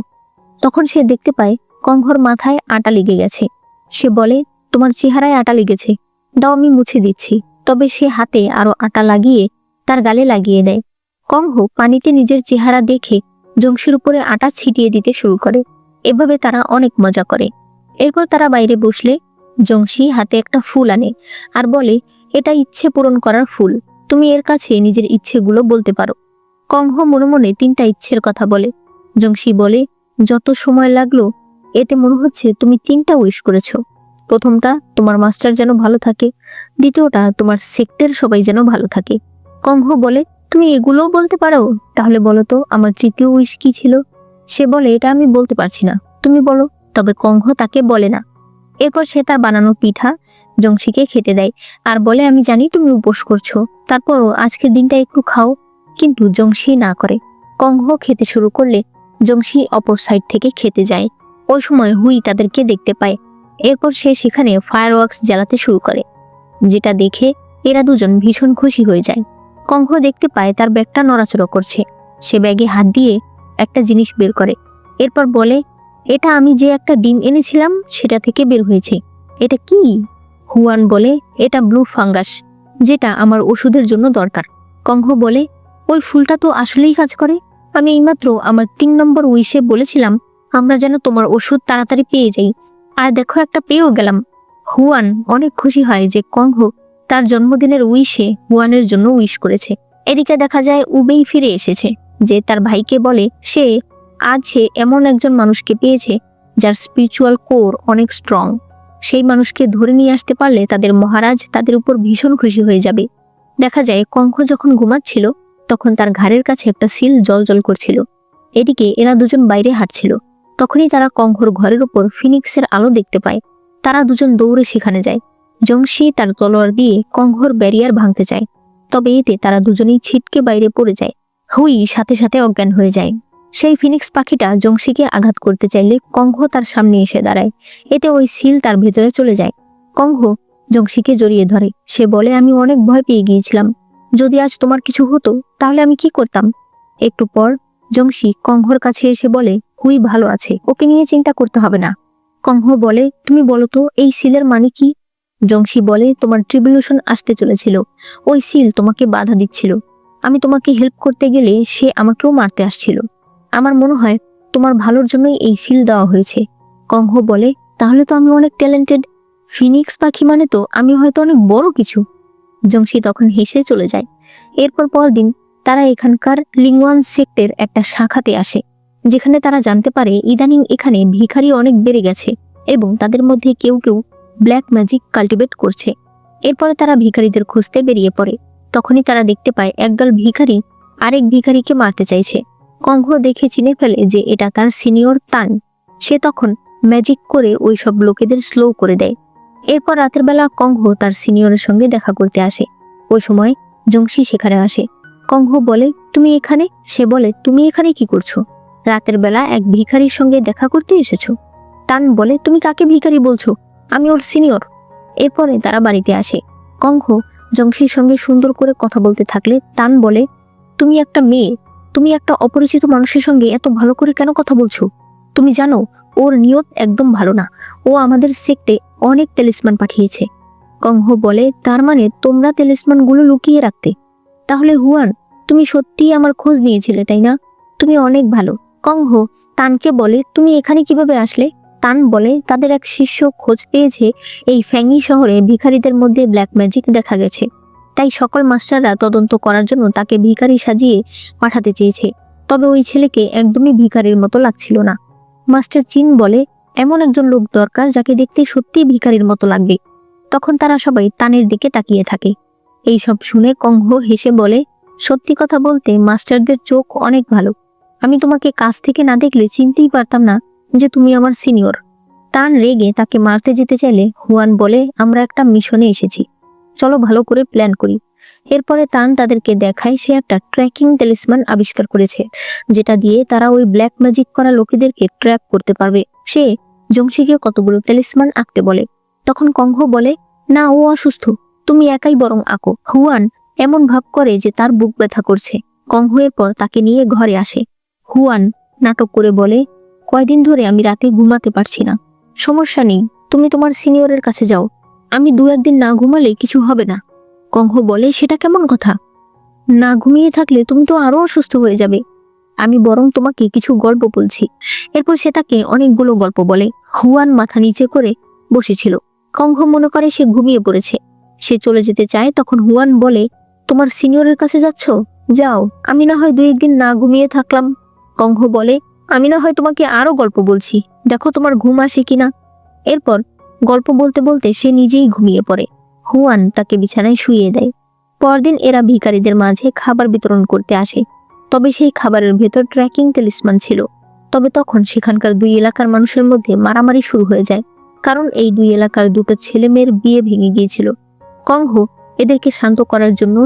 তখন সে দেখতে পায় কংঘর মাথায় আটা লেগে গেছে। সে বলে তোমার চেহারায় আটা লেগেছে, দাও আমি মুছে দিচ্ছি। তবে সে হাতে আরো আটা লাগিয়ে তার গালে লাগিয়ে দেয়। কংঘ পানিতে নিজের চেহারা দেখে জংশির উপরে আটা ছিটিয়ে দিতে শুরু করে। এভাবে তারা অনেক মজা করে। এরপর তারা বাইরে বসলে জংশি হাতে একটা ফুল আনে আর বলে এটা ইচ্ছে পূরণ করার ফুল, তুমি এর কাছে নিজের ইচ্ছেগুলো বলতে পারো। কংঘ মনে মনে 3টা ইচ্ছের কথা বলে। জংশি বলে যত সময় লাগলো, এতে মনে হচ্ছে তুমি 3টা উইশ করেছো। প্রথমটা তোমার মাস্টার যেন ভালো থাকে, দ্বিতীয়টা তোমার সেক্টের সবাই যেন ভালো থাকে। কংঘ বলে তুমি এগুলোও বলতে পারো, তাহলে বলো তো আমার তৃতীয় উইশ কি ছিল। সে বলে এটা আমি বলতে পারছি না, তুমি বলো। তবে কংঘ তাকে বলে না। এরপর সে তার বানানো পিঠা জংশিকে খেতে দেয় আর বলে আমি জানি তুমি উপোস করছো, তারপরও আজকের দিনটা একটু খাও। কিন্তু জংশি না করে। কংঘ খেতে শুরু করলে জংশি অপর সাইড থেকে খেতে যায়। ওই সময় হুই তাদেরকে দেখতে পায়। এরপর সে সেখানে ফায়ারওয়ার্কস জ্বালাতে শুরু করে, যেটা দেখে এরা দুজন ভীষণ খুশি হয়ে যায়। কংঘ দেখতে পায় তার ব্যাগটা নড়াচড়া করছে। সে ব্যাগে হাত দিয়ে একটা জিনিস বের করে। এরপর বলে এটা আমি যে একটা ডিম এনেছিলাম সেটা থেকে বের হয়েছে। এটা কি? হুয়ান বলে এটা ব্লু ফাঙ্গাস, যেটা আমার ওষুধের জন্য দরকার। কংঘ বলে ওই ফুলটা তো আসলেই কাজ করে, আমি এইমাত্র আমার 3 নম্বর উইশে বলেছিলাম আমরা যেন তোমার ওষুধ তাড়াতাড়ি পেয়ে যাই, আর দেখো একটা পেয়েও গেলাম। হুয়ান অনেক খুশি হয় যে কংঘ তার জন্মদিনের উইশে হুয়ানের জন্য উইশ করেছে। এদিকে দেখা যায় উবেই ফিরে এসেছে, যে তার ভাইকে বলে সে এমন একজন মানুষকে পেয়েছে যার স্পিরিচুয়াল কোর অনেক স্ট্রং। সেই মানুষকে ধরে নিয়ে আসতে পারলে তাদের মহারাজ তাদের উপর ভীষণ খুশি হয়ে যাবে। দেখা যায় কংঘ যখন ঘুমাচ্ছিল তখন তার ঘাড়ের কাছে একটা সিল জ্বলজ্বল করছিল। এদিকে এরা দুজন বাইরে হাঁটছিল। তখনই তারা কংঘর ঘরের উপর ফিনিক্সের আলো দেখতে পায়। তারা দুজন দৌড়ে সেখানে যায়। জংশি তার তলোয়ার দিয়ে কংঘর ব্যারিয়ার ভাঙতে চায়, তবে এতে তারা দুজনেই ছিটকে বাইরে পড়ে যায়। হুই সাথে সাথে অজ্ঞান হয়ে যায়। সেই ফিনিক্স পাখিটা জংশিকে আঘাত করতে চাইলে কংঘ তার সামনে এসে দাঁড়ায়। এতে ওই সিল তার ভেতরে চলে যায়। কংঘ জংশিকে জড়িয়ে ধরে। সে বলে আমি অনেক ভয় পেয়ে গিয়েছিলাম, যদি আজ তোমার কিছু হতো তাহলে আমি কি করতাম। একটু পর জংশি কংঘর কাছে এসে বলে হুই ভালো আছে, ওকে নিয়ে চিন্তা করতে হবে না। কংঘ বলে তুমি বলো তো এই সিলের মানে কি। জংশি বলে তোমার ট্রিবিউশন আসতে চলেছিল, ওই সিল তোমাকে বাধা দিচ্ছিল। আমি তোমাকে হেল্প করতে গেলে সে আমাকেও মারতে আসছিল। আমার মনে হয় তোমার ভালোর জন্যই এই সিল দেওয়া হয়েছে। কংঘ বলে তাহলে তো আমি অনেক ট্যালেন্টেড, ফিনিক্স পাখি মানে তো আমি হয়তো অনেক বড় কিছু। জংশি তখন হেসে চলে যায়। এরপর পরদিন তারা এখানকার লিংওয়ান সেক্টের একটা শাখাতে আসে, যেখানে তারা জানতে পারে ইদানিং এখানে ভিখারি অনেক বেড়ে গেছে এবং তাদের মধ্যে কেউ কেউ ব্ল্যাক ম্যাজিক কাল্টিভেট করছে। এরপরে তারা ভিখারিদের খুঁজতে বেরিয়ে পড়ে। তখনই তারা দেখতে পায় একদল ভিখারি আরেক ভিখারিকে মারতে চাইছে। কংঘ দেখে চিনে ফেলে যে এটা তার সিনিয়র তান। সে তখন ম্যাজিক করে ওই সব লোকেদের স্লো করে দেয়। এরপর রাতের বেলা কংঘ তার সিনিয়রের সঙ্গে দেখা করতে আসে। ওই সময় জংশি সেখানে আসে। কংঘ বলে তুমি এখানে। সে বলে তুমি এখানে কি করছো? রাতের বেলা এক ভিখারির সঙ্গে দেখা করতে এসেছো। তান বলে তুমি কাকে ভিখারি বলছো? আমি ওর সিনিয়র। এরপরে তারা বাড়িতে আসে। কংঘ জংশির সঙ্গে সুন্দর করে কথা বলতে থাকলে তান বলে তুমি একটা মেয়ে, তুমি একটা অপরিচিত মানুষের সঙ্গে এত ভালো করে কেন কথা বলছো? তুমি জানো ওর নিয়ত একদম ভালো না, ও আমাদের সেক্টে অনেক তেলিসমান পাঠিয়েছে। কংঘ বলে তার মানে তোমরা তেলিসমানগুলো লুকিয়ে রাখতে? তাহলে হুয়ান তুমি সত্যিই আমার খোঁজ নিয়েছিলে তাই না? তুমি অনেক ভালো। কংঘ তানকে বলে তুমি এখানে কিভাবে আসলে? তান বলে তাদের এক শিষ্য খোঁজ পেয়েছে এই ফ্যাঙ্গি শহরে ভিখারিদের মধ্যে ব্ল্যাক ম্যাজিক দেখা গেছে, তাই সকল মাস্টাররা তদন্ত করার জন্য তাকে ভিখারি সাজিয়ে পাঠাতে চেয়েছে। তবে ওই ছেলেকে একদমই ভিখারির মতো লাগছিল না। মাস্টার চিন বলে এমন একজন লোক দরকার যাকে দেখতে সত্যিই ভিখারির মতো লাগবে। তখন তারা সবাই তানের দিকে তাকিয়ে থাকে। এইসব শুনে কংহ হেসে বলে, সত্যি কথা বলতে মাস্টারদের চোখ অনেক ভালো। আমি তোমাকে কাছ থেকে না দেখলে চিনতেই পারতাম না যে তুমি আমার সিনিয়র। তান রেগে তাকে মারতে যেতে চাইলে হুয়ান বলে, আমরা একটা মিশনে এসেছি, চলো ভালো করে প্ল্যান করি। এরপরে তান তাদেরকে দেখায় সে একটা ট্র্যাকিং টেলিসমান আবিষ্কার করেছে, যেটা দিয়ে তারা ওই ব্ল্যাক ম্যাজিক করা লোকেদেরকে ট্র্যাক করতে পারবে। সে জংশিকে কতগুলো টেলিসমান আঁকতে বলে। তখন কংহ বলে, না, ও অসুস্থ, তুমি একাই বরং আঁকো। হুয়ান এমন ভাব করে যে তার বুক ব্যথা করছে। কংহ এরপর তাকে নিয়ে ঘরে আসে। হুয়ান নাটক করে বলে, কয়দিন ধরে আমি রাতে ঘুমাতে পারছি না। সমস্যা নেই, তুমি তোমার সিনিয়রের কাছে যাও, আমি 2-1 দিন না ঘুমালে কিছু হবে না। কংহ বলে, সেটা কেমন কথা? না ঘুমিয়ে থাকলে তুমি তো আরো অসুস্থ হয়ে যাবে। আমি বরং তোমাকে কিছু গল্প বলছি। এরপর সে তাকে অনেকগুলো গল্প বলে। হুয়ান মাথা নিচে করে বসেছিল। কংহ মনে করে সে ঘুমিয়ে পড়েছে। সে চলে যেতে চায়, তখন হুয়ান বলে, তোমার সিনিয়রের কাছে যাচ্ছ? যাও, আমি না হয় 2-1 দিন না ঘুমিয়ে থাকলাম। কংহ বলে, আমি না হয় তোমাকে আরো গল্প বলছি, দেখো তোমার ঘুম আসে কিনা। এরপর গল্প বলতে বলতে সে নিজেই ঘুমিয়ে পড়ে। হুয়ান তাকে বিছানায় শুইয়ে দেয়। পরদিন এরা ভিখারিদের মাঝে খাবার বিতরণ করতে আসে। তবে সেই খাবারের ভেতর ট্র্যাকিং টেলিসমান ছিল। তবে তখন সেখানকার 2 এলাকার মানুষের মধ্যে মারামারি শুরু হয়ে যায়, কারণ এই 2 এলাকার 2টো ছেলে মেয়ের বিয়ে ভেঙে গিয়েছিল। কংহ এদেরকে শান্ত করার জন্য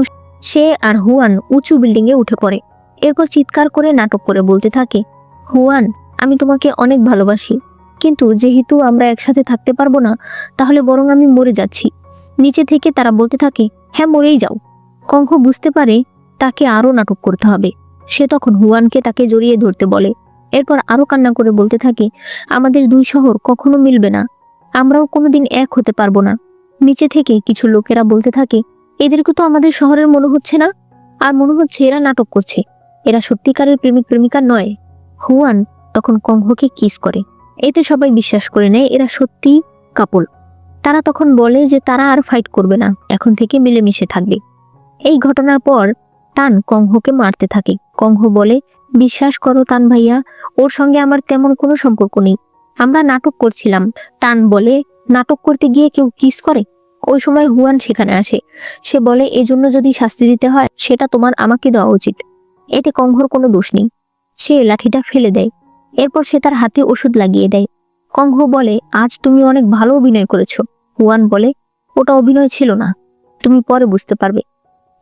সে আর হুয়ান উঁচু বিল্ডিং এ উঠে পড়ে। এরপর চিৎকার করে নাটক করে বলতে থাকে, হুয়ান, আমি তোমাকে অনেক ভালোবাসি, কিন্তু যেহেতু আমরা একসাথে থাকতে পারবো না, তাহলে বরং আমি মরে যাচ্ছি। নিচে থেকে তারা বলতে থাকে, হ্যাঁ, মরেই যাও। কংহ বুঝতে পারে তাকে আরো নাটক করতে হবে। সে তখন হুয়ানকে তাকে জড়িয়ে ধরতে বলে। এরপর আরো কান্না করে বলতে থাকে, আমাদের 2 শহর কখনো মিলবে না, আমরাও কোনোদিন এক হতে পারবো না। নিচে থেকে কিছু লোকেরা বলতে থাকে, এদেরকে তো আমাদের শহরের মনে হচ্ছে না, আর মনে হচ্ছে এরা নাটক করছে, এরা সত্যিকারের প্রেমিক প্রেমিকা নয়। হুয়ান তখন কংহকে কিস করে। এতে সবাই বিশ্বাস করে নেয় এরা সত্যি কাপল। তারা তখন বলে যে তারা আর ফাইট করবে না, এখন থেকে মিলেমিশে থাকবে। এই ঘটনার পর তান কংহকে মারতে থাকে। কংহ বলে, বিশ্বাস করো তান ভাইয়া, ওর সঙ্গে আমার তেমন কোনো সম্পর্ক নেই, আমরা নাটক করছিলাম। তান বলে, নাটক করতে গিয়ে কেউ কিস করে? ওই সময় হুয়ান সেখানে আসে। সে বলে, এজন্য যদি শাস্তি দিতে হয় সেটা তোমার আমাকে দেওয়া উচিত। এতে কংহর কোনো দোষ নেই। সে লাঠিটা ফেলে দেয়। এরপর সে তার হাতে ওষুধ লাগিয়ে দেয়। কংহ বলে, আজ তুমি অনেক ভালো অভিনয় করেছো। হুয়ান বলে, ওটা অভিনয় ছিল না, তুমি পরে বুঝতে পারবে।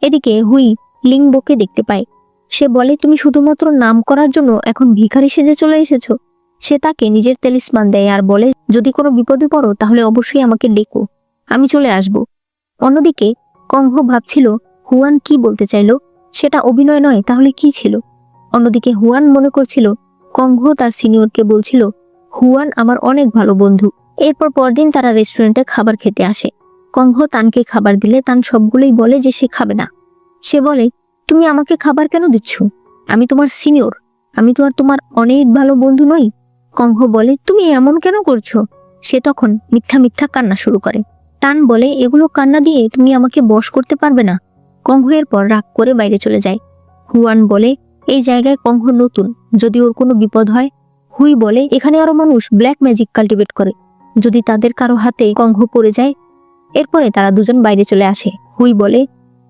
এদিকে হুই লিংবোকে দেখতে পায়। সে বলে, তুমি শুধুমাত্র নাম করার জন্য এখন ভিখারি সেজে চলে এসেছো। সে তাকে নিজের তেলিসমান দেয় আর বলে, যদি কোনো বিপদে পড়ো তাহলে অবশ্যই আমাকে ডেকো, আমি চলে আসব। অন্যদিকে কংহ ভাবছিল হুয়ান কি বলতে চাইলো, সেটা অভিনয় নয় তাহলে কি ছিল। অন্যদিকে হুয়ান মনে করছিল কংহ তার সিনিয়রকে বলছিল, হুয়ান আমার অনেক ভালো বন্ধু। এরপর পরদিন তারা রেস্টুরেন্টে খাবার খেতে আসে। কংহ তানকে খাবার দিলে তান সবগুলোই বলে যে সে খাবে না। সে বলে, তুমি আমাকে খাবার কেন দিচ্ছ? আমি তোমার সিনিয়র, আমি তো আর তোমার অনেক ভালো বন্ধু নই। কংহ বলে, তুমি এমন কেন করছো? সে তখন মিথ্যা মিথ্যা কান্না শুরু করে। তান বলে, এগুলো কান্না দিয়ে তুমি আমাকে বশ করতে পারবে না। কংহ এরপর রাগ করে বাইরে চলে যায়। হুয়ান বলে, এই জায়গায় কংহ নতুন, যদি ওর কোনো বিপদ হয়। হুই বলে, এখানে আরো মানুষ ব্ল্যাক ম্যাজিক কাল্টিভেট করে, যদি তাদের কারো হাতে কংহ পড়ে যায়। এরপরে তারা দুজন বাইরে চলে আসে। হুই বলে,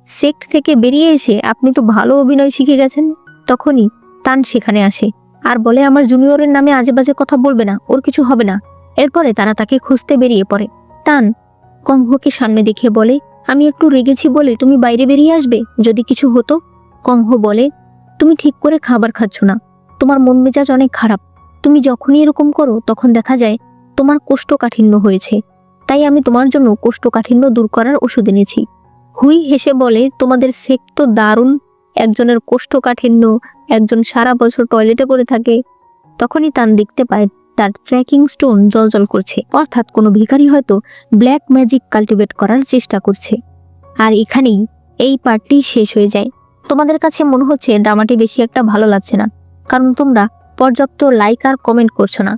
সেক্ট থেকে বেরিয়ে এসে আপনি তো ভালো অভিনয় শিখে গেছেন। তখনই তান সেখানে আসে আর বলে, আমার জুনিয়রের নামে আজে বাজে কথা বলবে না, ওর কিছু হবে না। এরপরে তারা তাকে খুঁজতে বেরিয়ে পড়ে। তান কংহকে সামনে দেখে বলে, আমি একটু রেগেছি বলে তুমি বাইরে বেরিয়ে আসবে, যদি কিছু হতো। কংহ বলে, তুমি ঠিক করে খাবার খাচ্ছ না, তোমার মন মেজাজ অনেক খারাপ, তুমি যখনই এরকম করো তখন দেখা যায় তোমার কোষ্ঠকাঠিন্য হয়েছে, তাই আমি তোমার জন্য কোষ্ঠকাঠিন্য দূর করার ওষুধ এনেছি। হুই হেসে বলে, তোমাদের সেক্ট তো দারুণ, একজনের কোষ্ঠকাঠিন্য, একজন সারা বছর টয়লেটে পড়ে থাকে। তখনই তান দেখতে পায় তার ট্র্যাকিং স্টোন জ্বলজ্বল করছে, অর্থাৎ কোনো ভিখারি হয়তো ব্ল্যাক ম্যাজিক কাল্টিভেট করার চেষ্টা করছে। আর এখানেই এই পার্টটি শেষ হয়ে যায়। তোমাদের কাছে মনে হচ্ছে ড্রামাটি বেশি একটা ভালো লাগছে না, কারণ তোমরা পর্যাপ্ত লাইক আর কমেন্ট করছো না।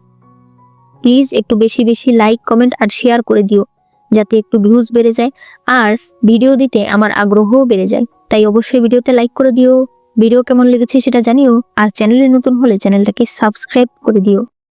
প্লিজ একটু বেশি বেশি লাইক, কমেন্ট আর শেয়ার করে দিও, যাতে একটু ভিউজ বেড়ে যায় আর ভিডিও দিতে আমার আগ্রহও বেড়ে যায়। তাই অবশ্যই ভিডিওতে লাইক করে দিও। ভিডিও কেমন লেগেছে সেটা জানিও, আর চ্যানেলে নতুন হলে চ্যানেলটাকে সাবস্ক্রাইব করে দিও।